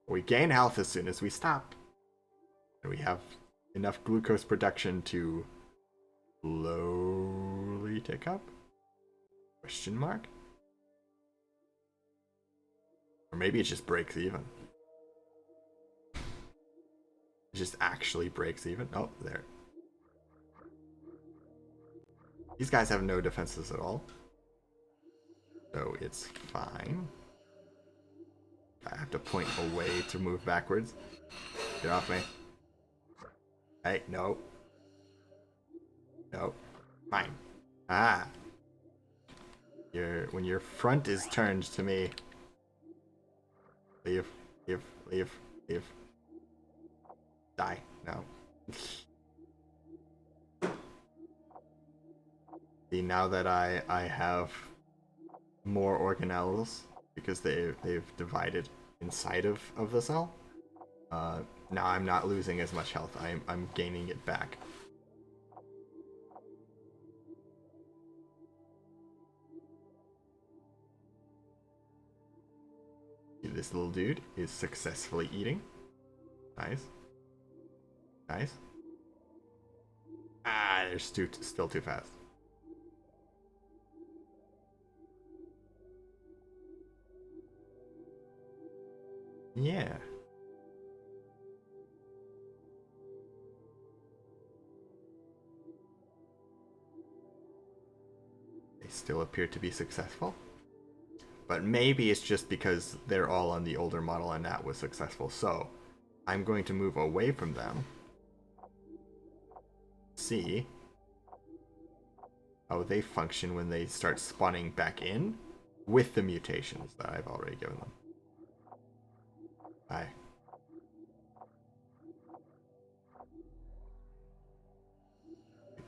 We gain health as soon as we stop. And we have enough glucose production to slowly tick up? Question mark? Or maybe it just breaks even. It just actually breaks even. Oh, there. These guys have no defenses at all. So it's fine. I have to point away to move backwards. Get off me. Hey, no. No. Fine. Ah. When your front is turned to me. Leave. Leave. Leave. Leave. Die. No. See, now that I have more organelles because they've divided inside of the cell, now I'm not losing as much health. I'm gaining it back. This little dude is successfully eating. Nice. Nice. Ah, they're still too fast. Yeah. They still appear to be successful. But maybe it's just because they're all on the older model and that was successful. So I'm going to move away from them. See how they function when they start spawning back in with the mutations that I've already given them. Bye.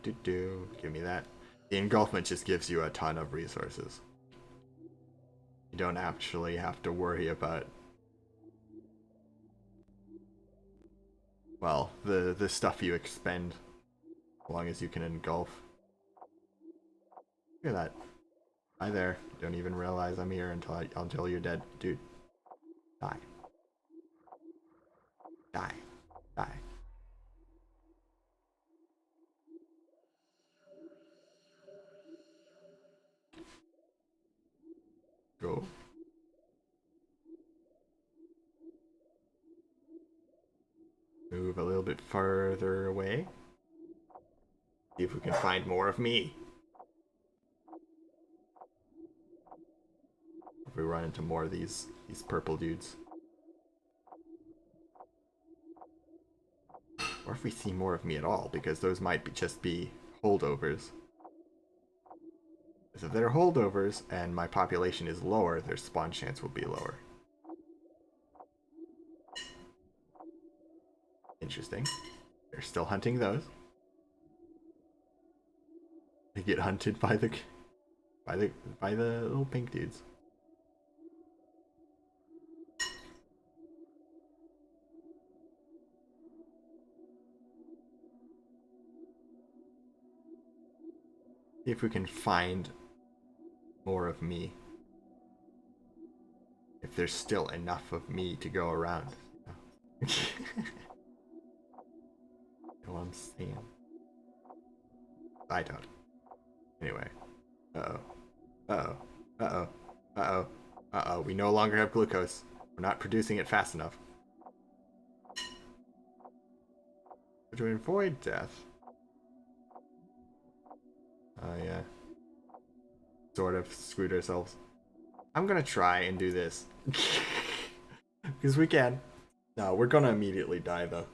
Give me that. The engulfment just gives you a ton of resources. You don't actually have to worry about, well, the stuff you expend as long as you can engulf. Look at that. Hi there. Don't even realize I'm here until you're dead. Dude. Die. Die. Die. Go. Move a little bit further away. See if we can find more of me. If we run into more of these purple dudes. Or if we see more of me at all, because those might just be holdovers. Because if they're holdovers and my population is lower, their spawn chance will be lower. Interesting. They're still hunting those. They get hunted by the little pink dudes. See if we can find more of me. If there's still enough of me to go around. You know what I'm saying? I don't. Anyway. Uh-oh. Uh-oh. Uh-oh. Uh-oh. Uh-oh. We no longer have glucose. We're not producing it fast enough. To avoid death. Oh yeah. Sort of screwed ourselves. I'm gonna try and do this. Because we can. No, we're gonna immediately die though.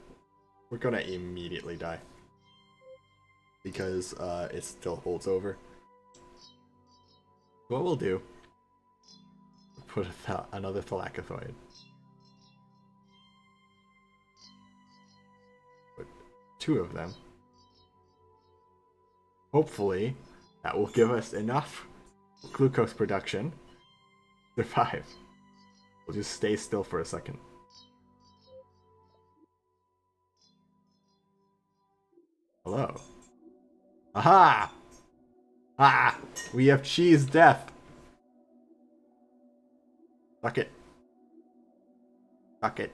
We're gonna immediately die. because it still holds over. What we'll do, put another Thalakothoid. Put 2 of them. Hopefully, that will give us enough glucose production to survive. We'll just stay still for a second. Hello. Aha! Ah! We have cheese death! Suck it. Suck it.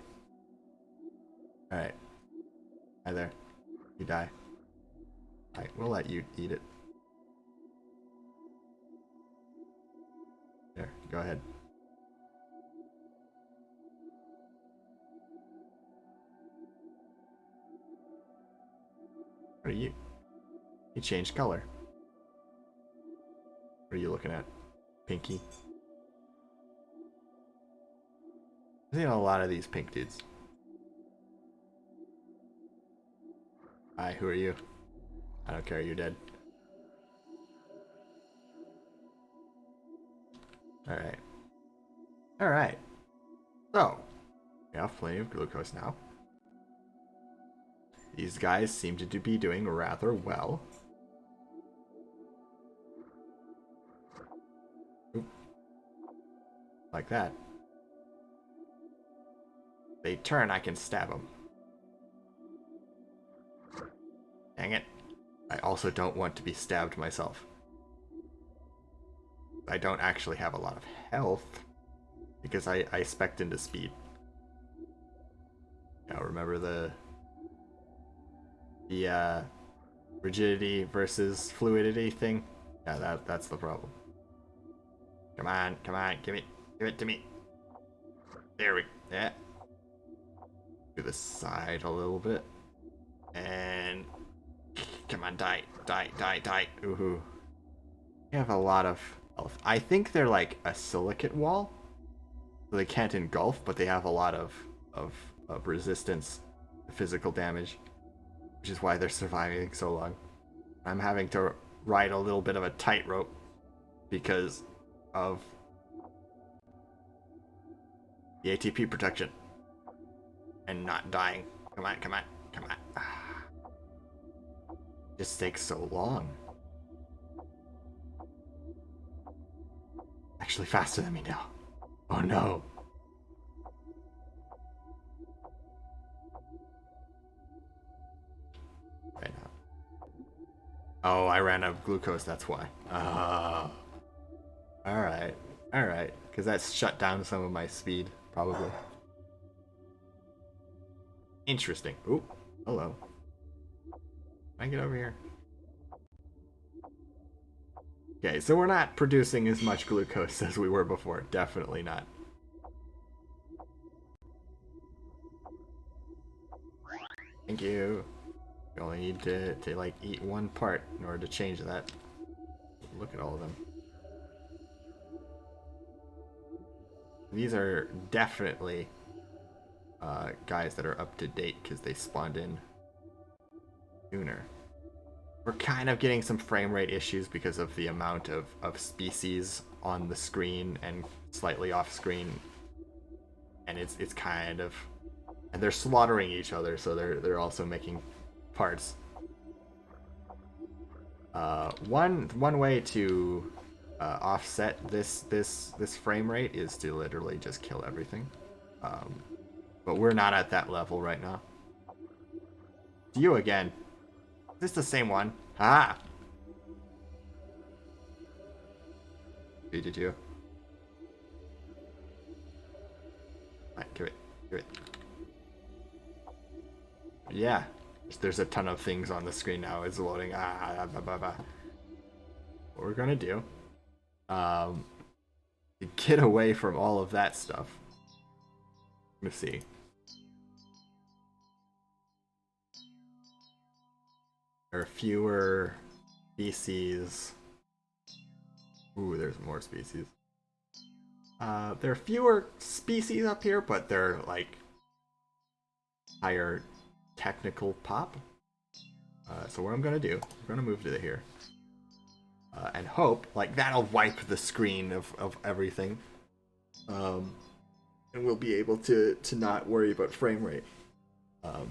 Alright. Hi there. You die. Alright, we'll let you eat it. There, go ahead. What are you? You changed color. What are you looking at? Pinky. I've seen a lot of these pink dudes. Hi, who are you? I don't care, you're dead. Alright. Alright. So, we have plenty of glucose now. These guys seem to be doing rather well. Oop. Like that. They turn, I can stab them. Dang it. I also don't want to be stabbed myself. I don't actually have a lot of health because I spec'd into speed. Now remember the rigidity versus fluidity thing? Yeah, that's the problem. Come on, give it to me. There we go. Yeah. To the side a little bit. And come on, die. Ooh. We have a lot of health. I think they're like a silicate wall. So they can't engulf, but they have a lot of resistance to physical damage. Which is why they're surviving so long. I'm having to ride a little bit of a tightrope because of the ATP protection. And not dying. Come on. Just takes so long. Actually faster than me now. Oh no. Right now. Oh, I ran out of glucose, that's why. Alright. Because that's shut down some of my speed, probably. Interesting. Ooh, hello. Can I get over here? Okay, so we're not producing as much glucose as we were before. Definitely not. Thank you. You only need to like eat one part in order to change that. Look at all of them. These are definitely guys that are up to date because they spawned in sooner. We're kind of getting some frame rate issues because of the amount of species on the screen and slightly off screen, and it's kind of, and they're slaughtering each other, so they're also making parts. One way to offset this frame rate is to literally just kill everything. But we're not at that level right now. It's you again. Is this the same one? Ah! Did you? Alright, give it. Yeah. There's a ton of things on the screen now. It's loading. What we're gonna do, to get away from all of that stuff. Let me see. There are fewer species. Ooh, there's more species. There are fewer species up here, but they're like higher technical pop. So what I'm gonna do, I'm gonna move to here. And hope, like, that'll wipe the screen of everything. And we'll be able to not worry about frame rate. And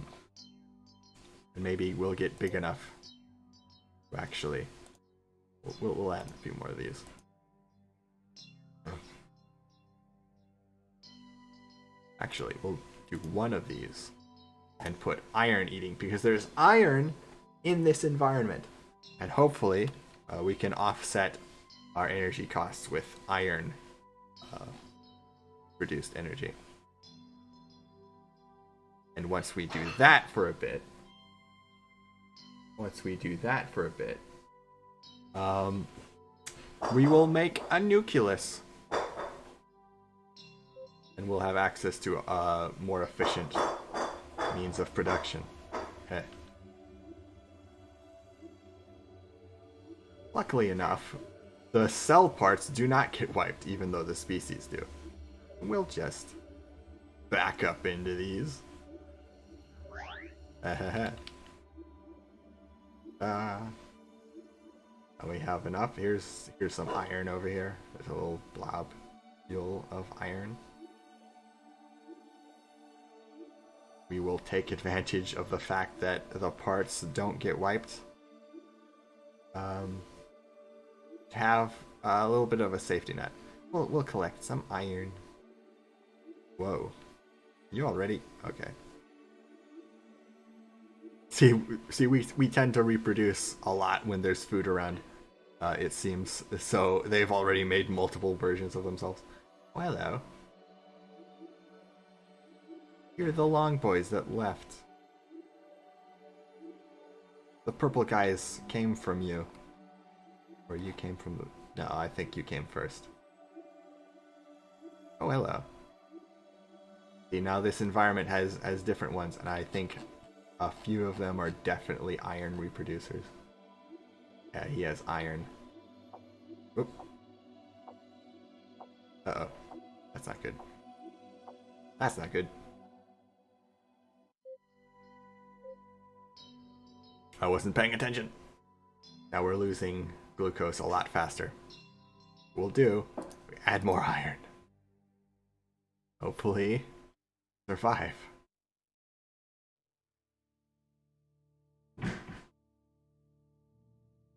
maybe we'll get big enough to actually... We'll add a few more of these. Actually, we'll do one of these and put iron eating, because there's iron in this environment. And hopefully, we can offset our energy costs with iron produced energy. And once we do that for a bit, we will make a nucleus. And we'll have access to a more efficient means of production. Okay. Luckily enough, the cell parts do not get wiped, even though the species do. We'll just back up into these. And we have enough. Here's some iron over here. There's a little blobule of iron. We will take advantage of the fact that the parts don't get wiped. Have a little bit of a safety net. We'll collect some iron. Whoa. You already? Okay. See, we tend to reproduce a lot when there's food around. It seems. So they've already made multiple versions of themselves. Oh, hello. You're the long boys that left. The purple guys came from you. Or you came from the... No, I think you came first. Oh, hello. See, now this environment has different ones, and I think a few of them are definitely iron reproducers. Yeah, he has iron. Oop. Uh-oh. That's not good. That's not good. I wasn't paying attention. Now we're losing glucose a lot faster. We'll do. We add more iron. Hopefully survive.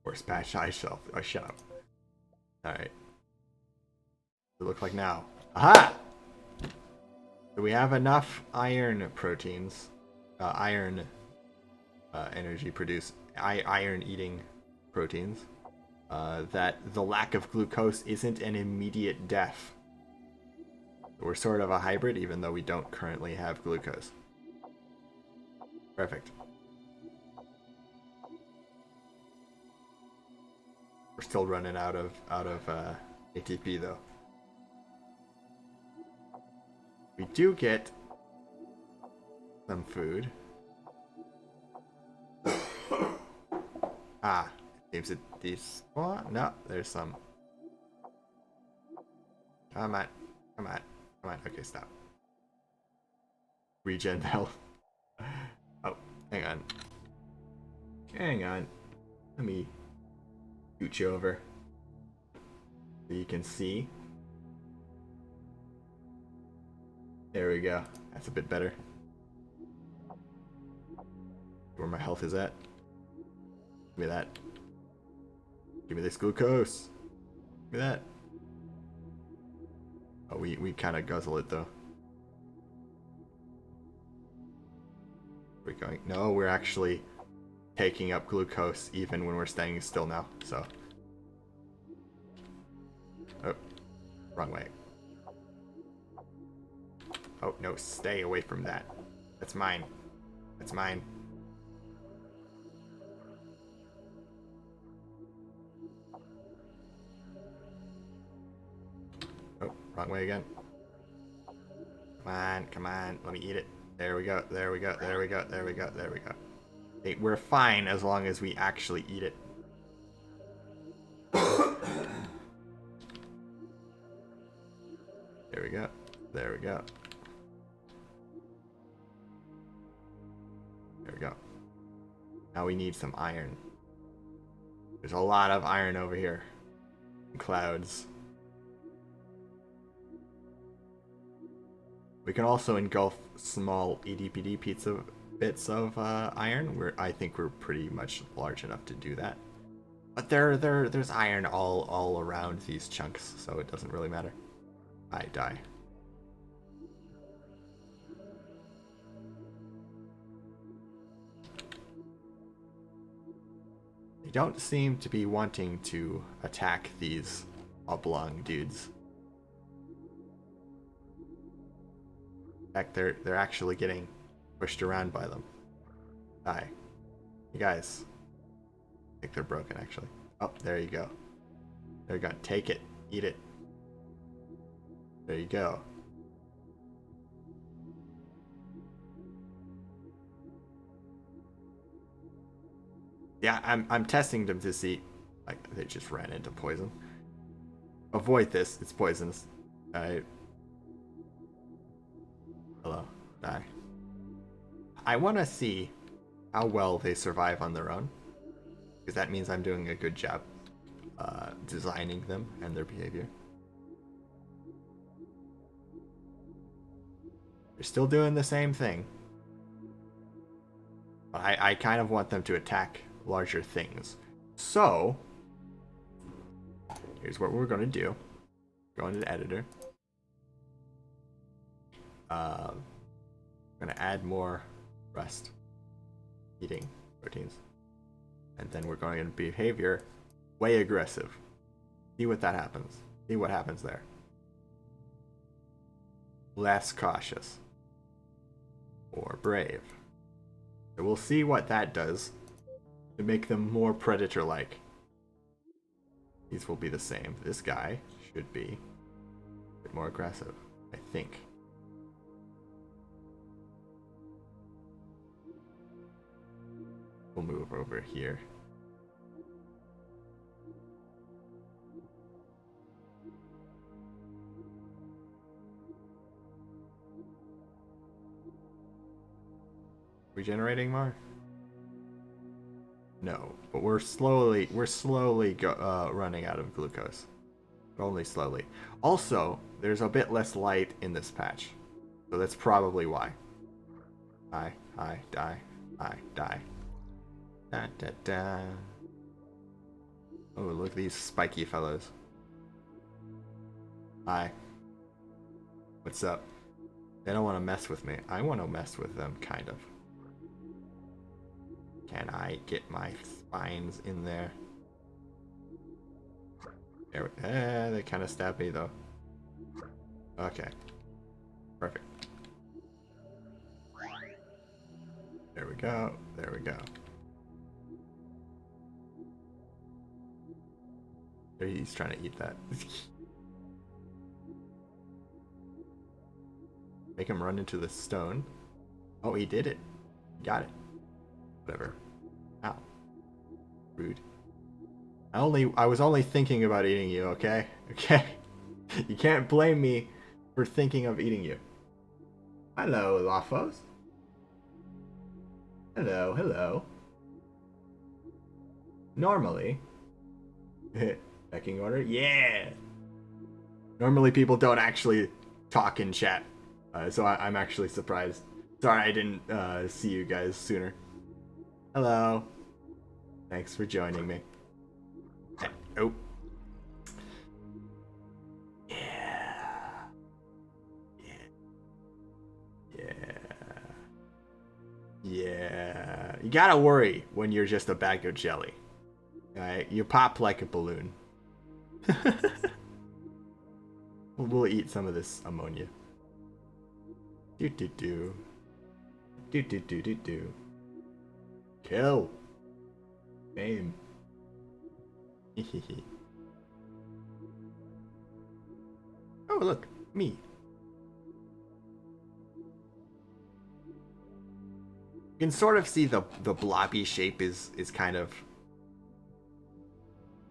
Force patch shelf. Oh, shut up. Alright. It looks like now. Aha! So we have enough iron proteins. Iron energy produce. Iron eating proteins. That the lack of glucose isn't an immediate death. We're sort of a hybrid, even though we don't currently have glucose. Perfect. We're still running out of ATP though. We do get some food. Ah, it seems it despawn. No, there's some. Come on, come on, come on. Okay, stop. Regen health. Oh, hang on. Hang on. Let me scoot you over so you can see. There we go. That's a bit better. Where my health is at. Give me that. Give me this glucose. Give me that. Oh, we kind of guzzle it though. We're going. No, we're actually taking up glucose even when we're staying still now. So. Oh, wrong way. Oh no! Stay away from that. That's mine. That's mine. Oh, wrong way again. Come on, come on. Let me eat it. There we go. There we go. There we go. There we go. There we go. Hey, we're fine as long as we actually eat it. There we go. There we go. There we go. Now we need some iron. There's a lot of iron over here. Clouds. We can also engulf small itty-bitty pizza bits of iron. I think we're pretty much large enough to do that. But there's iron all around these chunks, so it doesn't really matter. I die. They don't seem to be wanting to attack these oblong dudes. In fact, they're actually getting pushed around by them. Die. You guys. I think they're broken, actually. Oh, there you go. There you go. Take it. Eat it. There you go. Yeah, I'm testing them to see. Like, they just ran into poison. Avoid this. It's poisonous. Alright. Hello. Die. I want to see how well they survive on their own. Because that means I'm doing a good job designing them and their behavior. They're still doing the same thing. But I kind of want them to attack larger things. So, here's what we're going to do. Go into the editor. I'm going to add more rust eating proteins. And then we're going into behavior way aggressive. See what that happens. See what happens there. Less cautious. Or brave. So we'll see what that does to make them more predator-like. These will be the same. This guy should be a bit more aggressive, I think. We'll move over here. Regenerating more? No, but we're slowly running out of glucose. But only slowly. Also, there's a bit less light in this patch, so that's probably why. Die, die, die, die, die. Da, da, da. Oh, look at these spiky fellows. Hi. What's up? They don't want to mess with me. I want to mess with them, kind of. Can I get my spines in there? There they kind of stabbed me, though. Okay. Perfect. There we go. There we go. He's trying to eat that. Make him run into the stone. Oh, he did it. Got it. Whatever. Ow. Rude. I was only thinking about eating you, okay? Okay? You can't blame me for thinking of eating you. Hello, Lafos. Hello, hello. Normally... Pecking order? Yeah! Normally people don't actually talk in chat. So I'm actually surprised. Sorry I didn't see you guys sooner. Hello. Thanks for joining me. Oh. Yeah. Yeah. Yeah. Yeah. You gotta worry when you're just a bag of jelly. Alright, you pop like a balloon. We'll eat some of this ammonia. Do do do. Do do do do do. Kill. Aim. Oh look, me. You can sort of see the blobby shape is kind of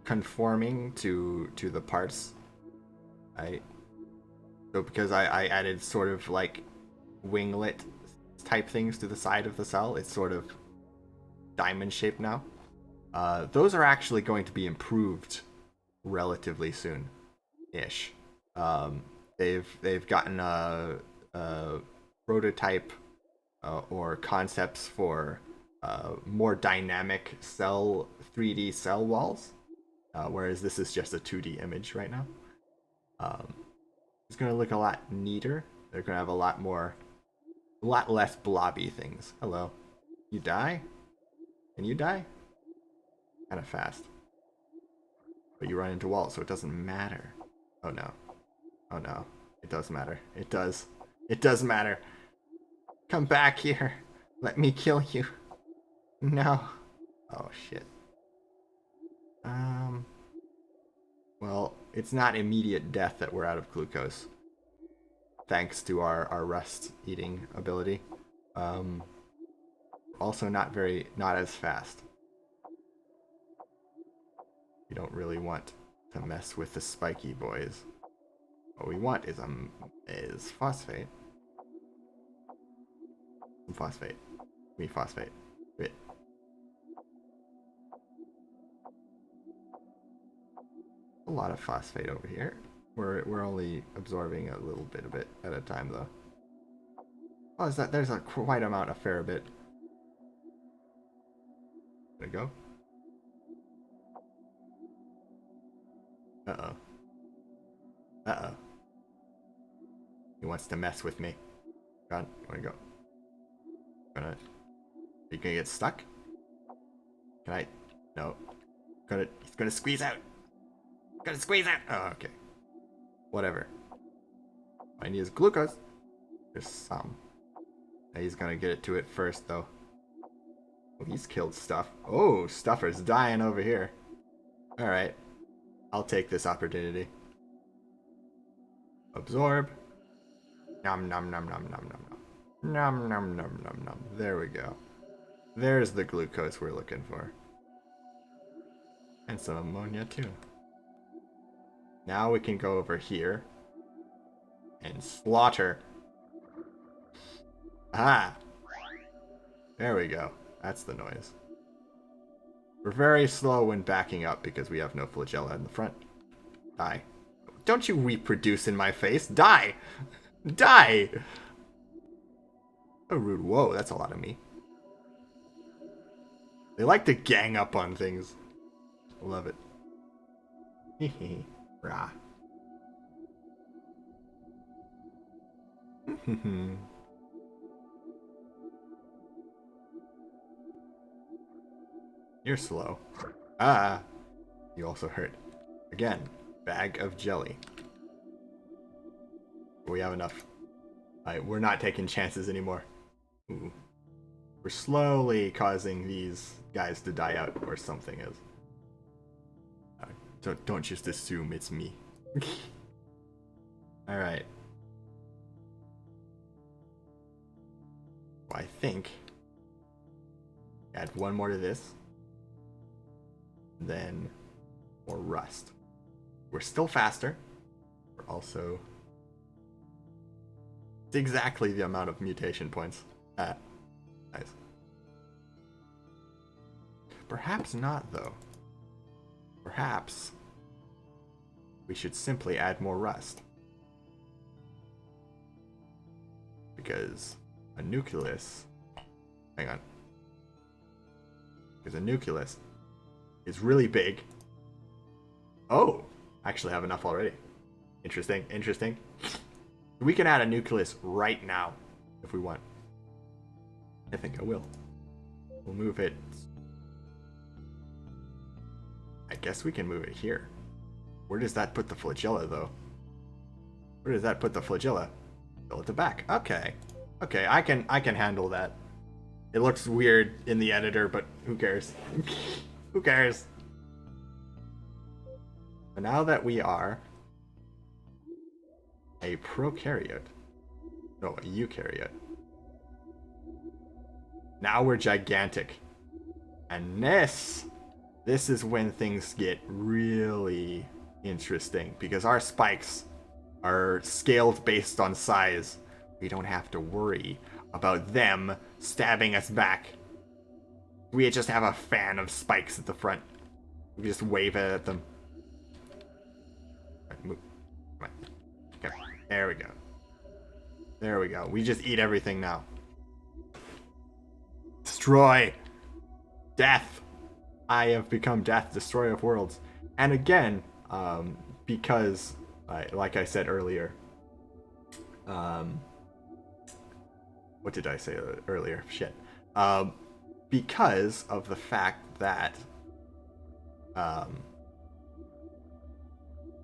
conforming to the parts. Right? So because I added sort of like winglet type things to the side of the cell, it's sort of diamond shape now. Those are actually going to be improved relatively soon-ish. They've gotten a prototype or concepts for more dynamic 3D cell walls, whereas this is just a 2D image right now. It's going to look a lot neater. They're going to have a lot less blobby things. Hello. You die? Can you die? Kind of fast. But you run into walls, so it doesn't matter. Oh no. Oh no. It does matter. It does. It does matter. Come back here. Let me kill you. No. Oh shit. Well, it's not immediate death that we're out of glucose. Thanks to our rust eating ability. Also not as fast. We don't really want to mess with the spiky boys. What we want is phosphate. Phosphate. Me phosphate. Wait. A lot of phosphate over here. We're only absorbing a little bit of it at a time though. Oh, there's a quite amount, a fair bit. There we go. Uh-oh. Uh-oh. He wants to mess with me. Go on, where you go? Are you gonna get stuck? Can I? No. He's gonna squeeze out. Gonna squeeze out. Oh, okay. Whatever. I need his glucose. There's some. He's gonna get it to it first, though. Oh, he's killed stuff. Oh, Stuffer's dying over here. Alright. I'll take this opportunity. Absorb. Nom nom nom nom nom nom nom. Nom nom nom nom nom. There we go. There's the glucose we're looking for. And some ammonia too. Now we can go over here and slaughter. Ah! There we go. That's the noise. We're very slow when backing up because we have no flagella in the front. Die. Don't you reproduce in my face. Die! Die! Oh, rude. Whoa, that's a lot of me. They like to gang up on things. Love it. Hehe. Rah. You're slow. Ah! You also hurt. Again, bag of jelly. We have enough. Alright, we're not taking chances anymore. Ooh. We're slowly causing these guys to die out, or something is. Don't just assume it's me. Alright. I think add one more to this. Then more rust. We're still faster. We're also... It's exactly the amount of mutation points. Ah, nice. Perhaps not, though. Perhaps we should simply add more rust. Because a nucleus... Hang on. Because a nucleus is really big. Oh! I actually have enough already. Interesting, interesting. We can add a nucleus right now if we want. I think I will. We'll move it. I guess we can move it here. Where does that put the flagella, though? Where does that put the flagella? Fill at the back. Okay. Okay, I can handle that. It looks weird in the editor, but who cares? Who cares? But now that we are a prokaryote, no, a eukaryote, now we're gigantic. And this is when things get really interesting, because our spikes are scaled based on size. We don't have to worry about them stabbing us back. We just have a fan of spikes at the front. We just wave it at them. Right, move. Come on. Okay. There we go. There we go. We just eat everything now. Destroy. Death. I have become death, destroyer of worlds. And again, because, like I said earlier, what did I say earlier? Shit. Because of the fact that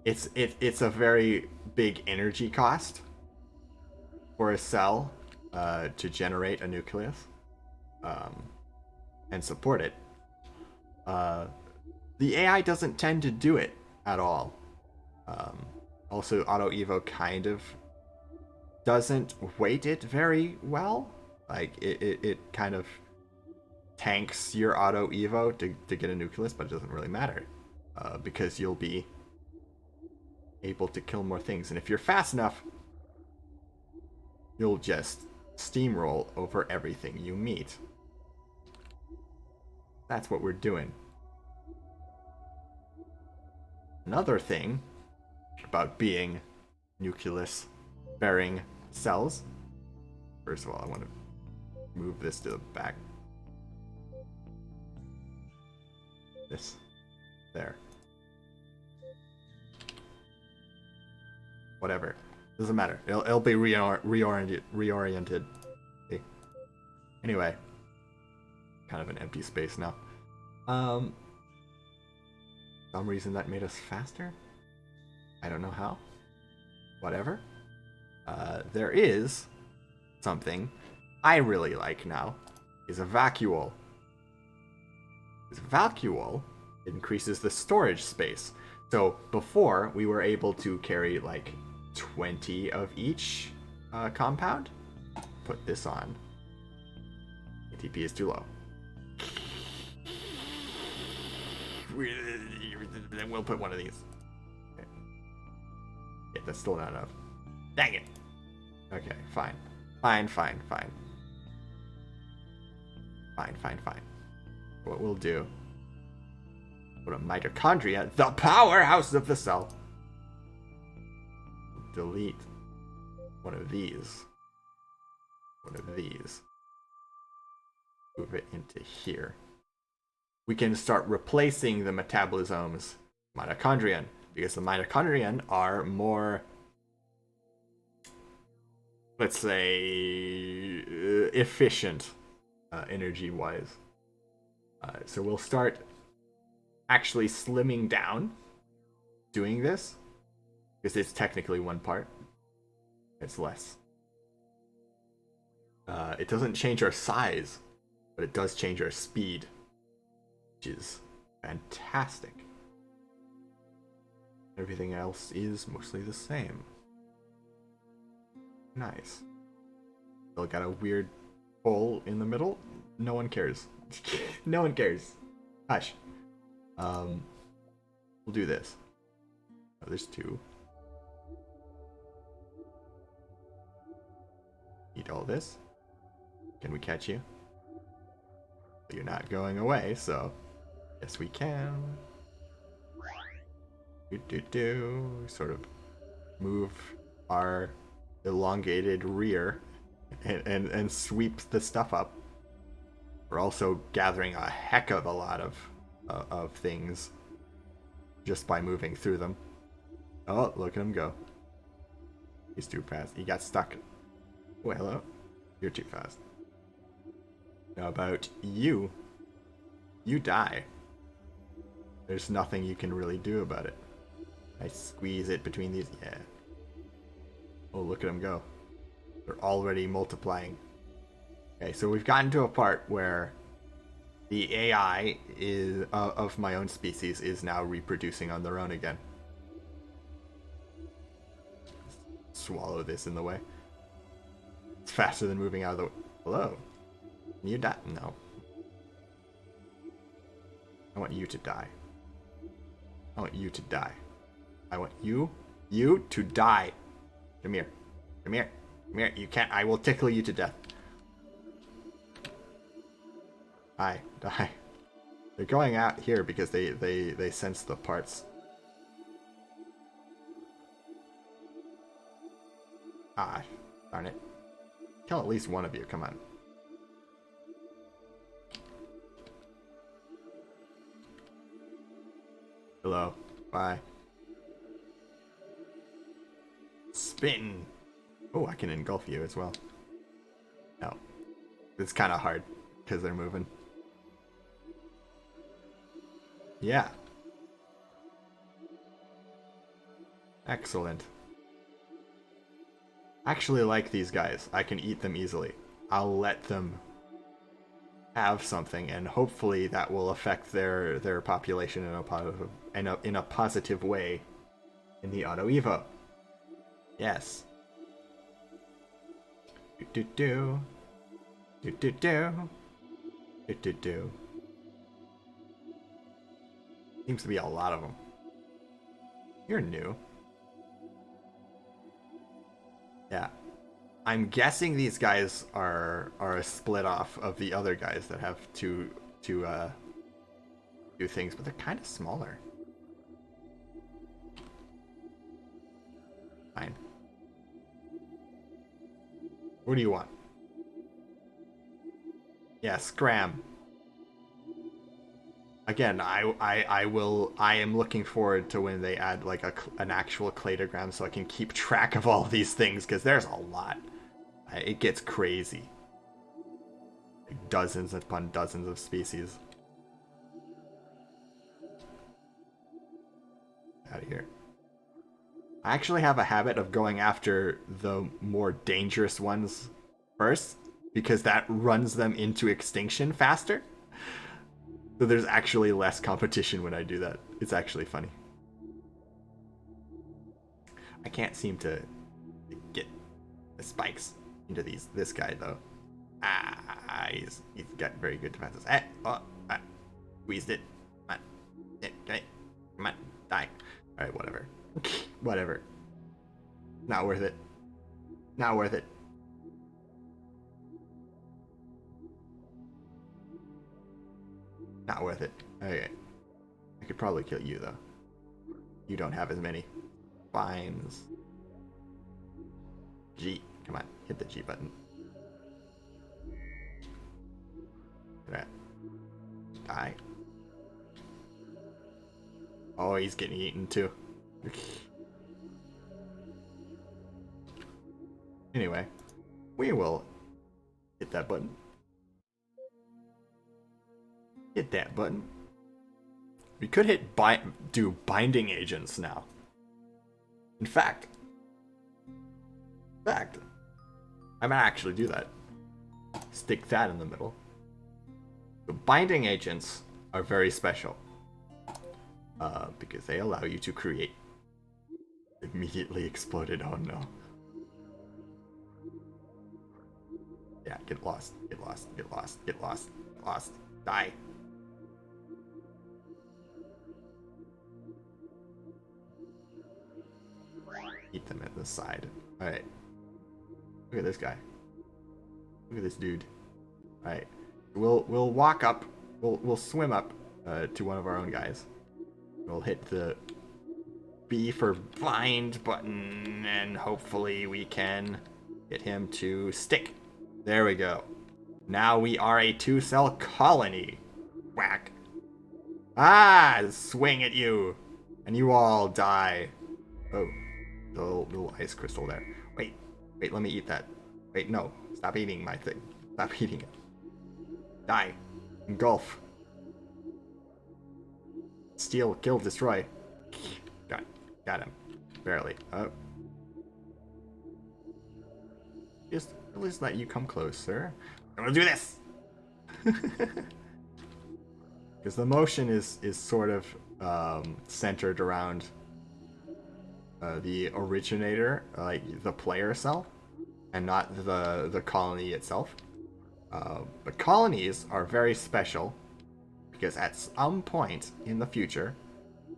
it's a very big energy cost for a cell to generate a nucleus and support it. The AI doesn't tend to do it at all. Also, Auto Evo kind of doesn't weight it very well. Like it kind of tanks your Auto Evo to get a nucleus, but it doesn't really matter because you'll be able to kill more things. And if you're fast enough, you'll just steamroll over everything you meet. That's what we're doing. Another thing about being nucleus bearing cells. First of all, I want to move this to the back. This. There. Whatever. Doesn't matter. It'll be reoriented. Okay. Anyway. Kind of an empty space now. Some reason that made us faster? I don't know how. Whatever. There is something I really like now. Is a vacuole. This vacuole increases the storage space. So before we were able to carry like 20 of each compound. Put this on. ATP is too low. Then we'll put one of these. Okay. Yeah, that's still not enough. Dang it. Okay, fine. Fine. What we'll do, put a mitochondria, the powerhouse of the cell. Delete one of these. Move it into here. We can start replacing the metabolisms mitochondrion, because the mitochondrion are more, let's say, efficient energy-wise. So we'll start actually slimming down doing this, because it's technically one part. It's less. It doesn't change our size, but it does change our speed, which is fantastic. Everything else is mostly the same. Nice. Still got a weird hole in the middle. No one cares. No one cares. Hush. We'll do this. Oh, there's two. Eat all this. Can we catch you? You're not going away, so yes we can. Sort of move our elongated rear and sweep the stuff up. We're also gathering a heck of a lot of things just by moving through them. Oh, look at him go. He's too fast. He got stuck. Oh, hello. You're too fast. How about you? You die. There's nothing you can really do about it. I squeeze it between these. Yeah. Oh, look at them go. They're already multiplying. Okay, so we've gotten to a part where the AI is of my own species is now reproducing on their own again. Swallow this in the way. It's faster than moving out of the way. Hello. Can you die? No. I want you to die. I want you to die. I want you to die. Come here. Come here. Come here. You can't. I will tickle you to death. Die. Die. They're going out here because they sense the parts. Ah, darn it. Kill at least one of you, come on. Hello. Bye. Spin! Oh, I can engulf you as well. No. It's kind of hard, because they're moving. Yeah. Excellent. I actually like these guys. I can eat them easily. I'll let them have something, and hopefully that will affect their population in a positive way in the auto evo. Yes. Do do do do do do do do. Seems to be a lot of them. You're new. Yeah. I'm guessing these guys are a split off of the other guys that have two do things, but they're kind of smaller. Fine. What do you want? Yeah, scram. Again, I am looking forward to when they add like an actual cladogram so I can keep track of all these things, because there's a lot. It gets crazy. Like dozens upon dozens of species. Out of here. I actually have a habit of going after the more dangerous ones first, because that runs them into extinction faster. So there's actually less competition when I do that. It's actually funny. I can't seem to get the spikes into this guy though. Ah, he's got very good defenses. Squeezed it. Come on. Come on. Die. Alright, whatever. Whatever. Not worth it. Not worth it. Not worth it. Okay. I could probably kill you though. You don't have as many spines. G. Come on. Hit the G button. That. Die. Oh, he's getting eaten too. Anyway, we will hit that button. Hit that button. We could do binding agents now. In fact, I might actually do that. Stick that in the middle. The binding agents are very special. Because they allow you to create immediately exploded. Oh no. Yeah, get lost, get lost, get lost, get lost, get lost. Die. Eat them at the side. Alright. Look at this guy. Look at this dude. Alright. We'll walk up. We'll swim up to one of our own guys. We'll hit the B for bind button, and hopefully we can get him to stick. There we go. Now we are a 2-cell colony. Whack. Ah! Swing at you! And you all die. Oh. The little ice crystal there. Wait, let me eat that. Wait, no. Stop eating my thing. Stop eating it. Die. Engulf. Steal, kill, destroy. Got him. Barely. Oh. Just at least let you come close, sir. I'm gonna do this! Because the motion is sort of centered around the originator, like the player cell, and not the colony itself. But colonies are very special because at some point in the future,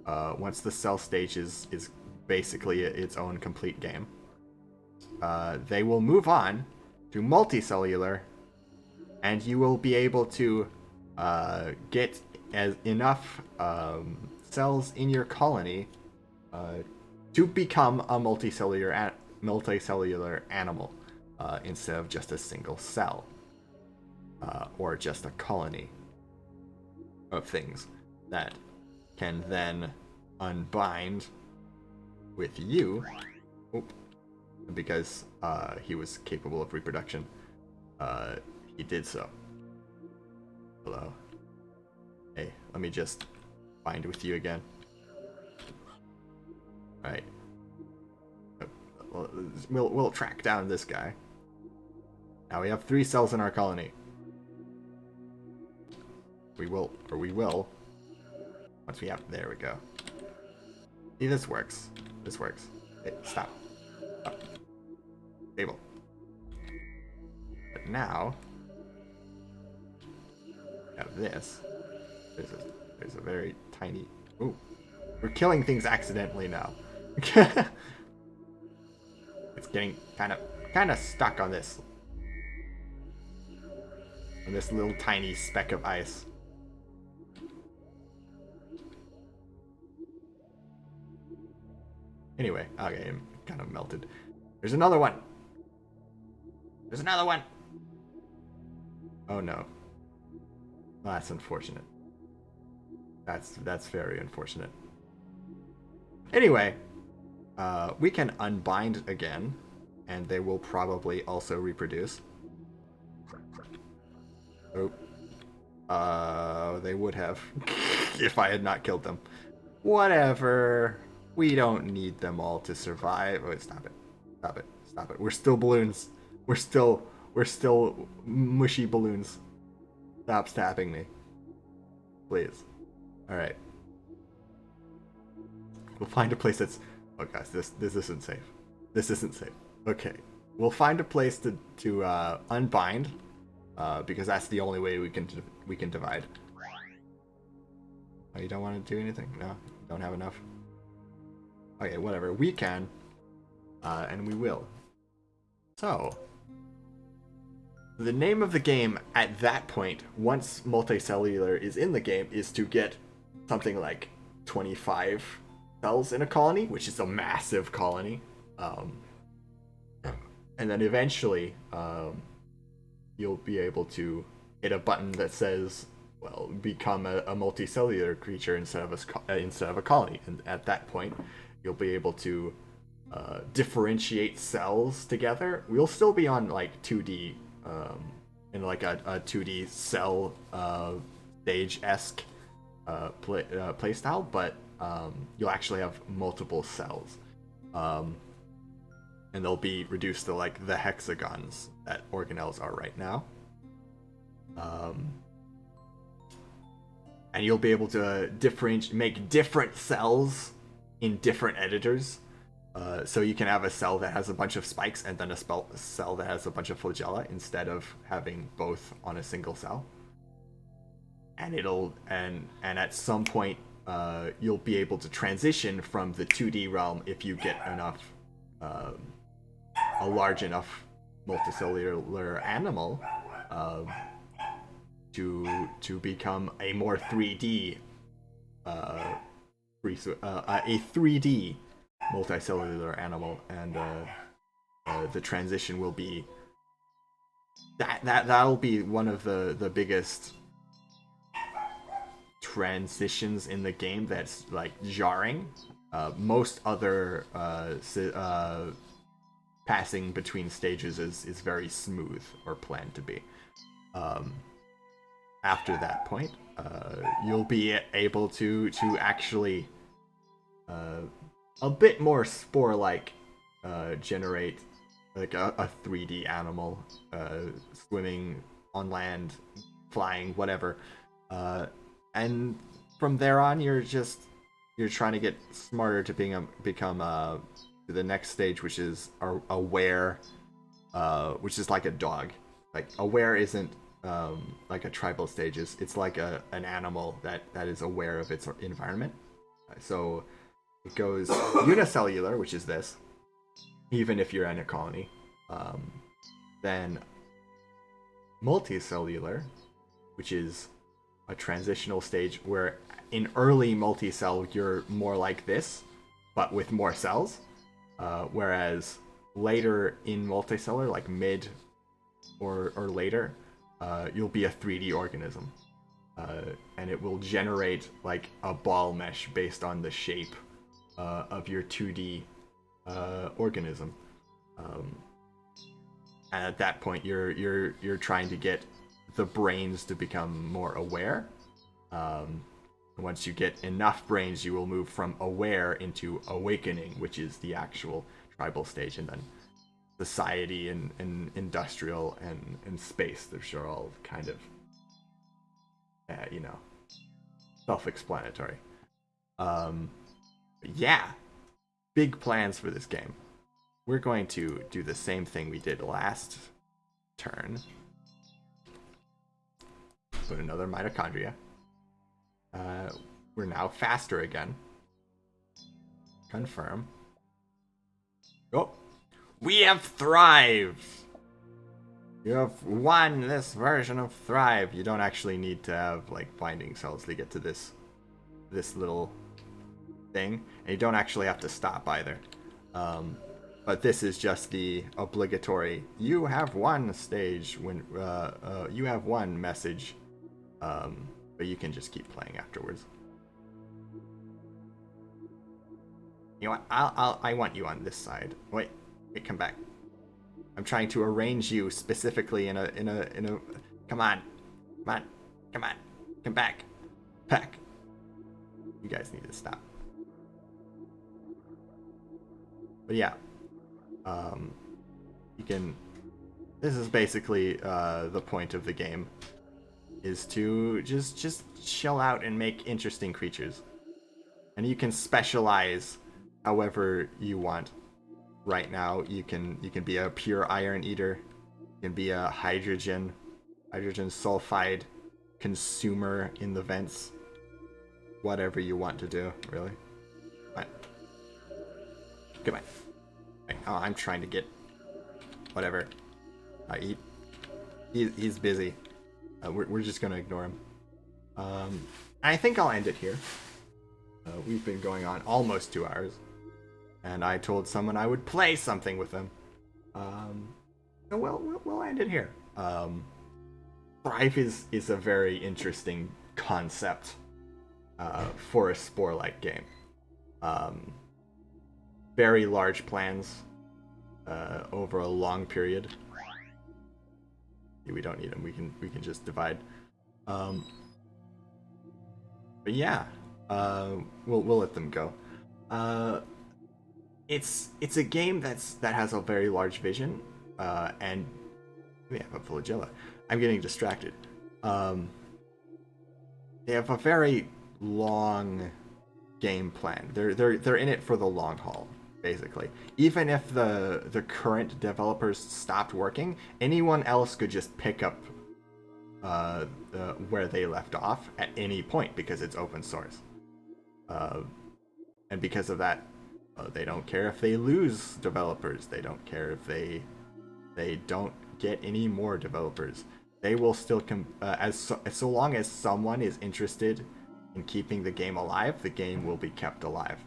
once the cell stage is basically its own complete game, they will move on to multicellular, and you will be able to get enough cells in your colony to become a multicellular animal instead of just a single cell or just a colony of things that can then unbind with you. Oop. Because he was capable of reproduction. He did so. Hello. Hey, let me just bind with you again. Right. We'll track down this guy. Now we have 3 cells in our colony. We will. Once we have, there we go. See, this works. This works. Hey, stop. Stable. But now, we have this. There's a very tiny. Ooh, we're killing things accidentally now. It's getting kind of stuck on this little tiny speck of ice. Anyway, okay, I'm kind of melted. There's another one. There's another one. Oh no. That's unfortunate. That's very unfortunate. Anyway, we can unbind again, and they will probably also reproduce. Oh. They would have if I had not killed them. Whatever. We don't need them all to survive. Oh, stop it. Stop it. Stop it. We're still balloons. We're still mushy balloons. Stop stabbing me. Please. Alright. We'll find a place that's... Oh guys, this isn't safe. This isn't safe. Okay. We'll find a place to unbind. Because that's the only way we can divide. Oh, you don't want to do anything? No? You don't have enough? Okay, whatever. We can. And we will. So, the name of the game at that point, once multicellular is in the game, is to get something like 25 cells in a colony, which is a massive colony. And then eventually, you'll be able to hit a button that says, well, become a multicellular creature instead of a colony. And at that point, you'll be able to differentiate cells together. We'll still be on like 2D, in like a 2D cell stage-esque play style, but you'll actually have multiple cells. And they'll be reduced to like the hexagons that organelles are right now. And you'll be able to make different cells in different editors. So you can have a cell that has a bunch of spikes and then a cell that has a bunch of flagella instead of having both on a single cell. And and at some point you'll be able to transition from the 2D realm if you get enough a large enough multicellular animal to become a more 3D a 3D multicellular animal, and the transition will be that'll be one of the biggest transitions in the game that's like jarring. Most other passing between stages is very smooth or planned to be. After that point, you'll be able to actually a bit more Spore-like generate like a 3D animal, swimming on land, flying, whatever. And from there on, you're trying to get smarter to become to the next stage, which is aware, which is like a dog. Like aware isn't like a tribal stage. It's like an animal that is aware of its environment. So it goes unicellular, which is this, even if you're in a colony. Then multicellular, which is a transitional stage where in early multi-cell you're more like this, but with more cells, whereas later in multicellular, like mid or later, you'll be a 3D organism, and it will generate like a ball mesh based on the shape of your 2D organism. And at that point, you're trying to get the brains to become more aware. Once you get enough brains, you will move from aware into awakening, which is the actual tribal stage, and then society and industrial and space. They're all kind of, self-explanatory. Yeah, big plans for this game. We're going to do the same thing we did last turn. Put another mitochondria. We're now faster again. Confirm. Oh, we have thrived. You have won this version of Thrive. You don't actually need to have like binding cells to get to this little thing, and you don't actually have to stop either. But this is just the obligatory "you have won" stage when you have won message. But you can just keep playing afterwards. You know what? I want you on this side. Wait, come back. I'm trying to arrange you specifically in a. Come on, come back. You guys need to stop. But yeah, you can. This is basically the point of the game, is to just chill out and make interesting creatures, and you can specialize however you want. Right now, you can be a pure iron eater, you can be a hydrogen sulfide consumer in the vents. Whatever you want to do, really. Come on. Oh, I'm trying to get whatever. He's busy. We're just gonna ignore him. I think I'll end it here. We've been going on almost 2 hours, and I told someone I would play something with them. So we'll end it here. Thrive is a very interesting concept for a Spore-like game. Very large plans over a long period. We don't need them. We can just divide. But yeah, we'll let them go. It's a game that has a very large vision, and we have a flagella. I'm getting distracted. They have a very long game plan. They're in it for the long haul, basically. Even if the current developers stopped working, anyone else could just pick up where they left off at any point, because it's open source. And because of that, they don't care if they lose developers. They don't care if they don't get any more developers. They will still so long as someone is interested in keeping the game alive, the game will be kept alive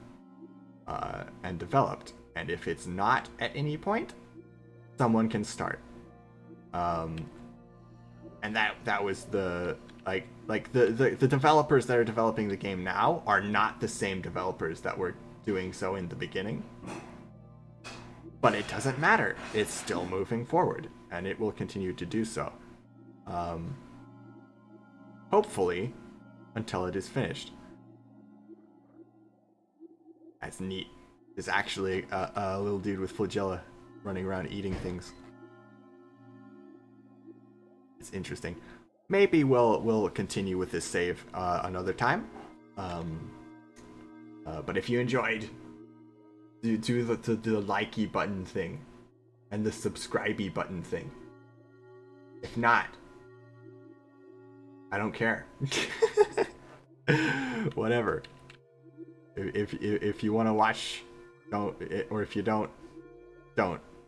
and developed. And if it's not at any point, someone can start. And that was the the developers that are developing the game now are not the same developers that were doing so in the beginning. But it doesn't matter. It's still moving forward, and it will continue to do so. Hopefully, until it is finished. That's neat. There's actually a little dude with flagella running around eating things. It's interesting. Maybe we'll continue with this save another time. But if you enjoyed, do the likey button thing and the subscribey button thing. If not, I don't care. Whatever. If you want to watch, don't. Or if you don't.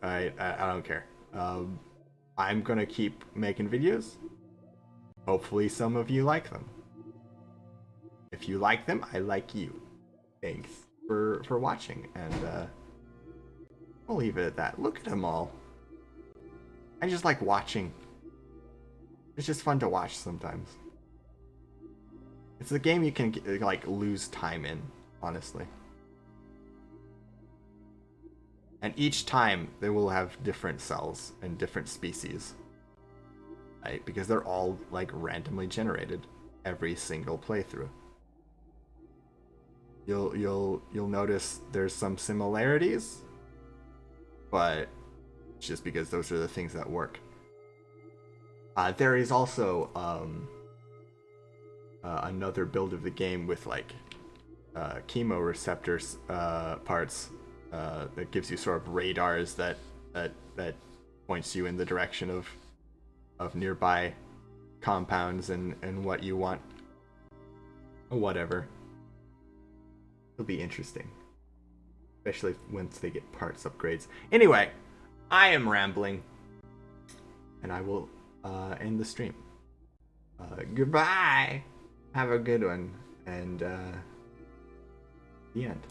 I don't care. I'm gonna keep making videos. Hopefully some of you like them. if you like them, I like you. Thanks for watching, and I'll leave it at that. Look at them all. I just like watching. It's just fun to watch sometimes. It's a game you can like lose time in, honestly. And each time they will have different cells and different species, right? Because they're all like randomly generated every single playthrough. You'll notice there's some similarities, but it's just because those are the things that work. There is also another build of the game with like chemoreceptors parts that gives you sort of radars that points you in the direction of nearby compounds and what you want. Whatever. It'll be interesting, especially once they get parts upgrades. Anyway, I am rambling, and I will end the stream. Goodbye. Have a good one, and the end.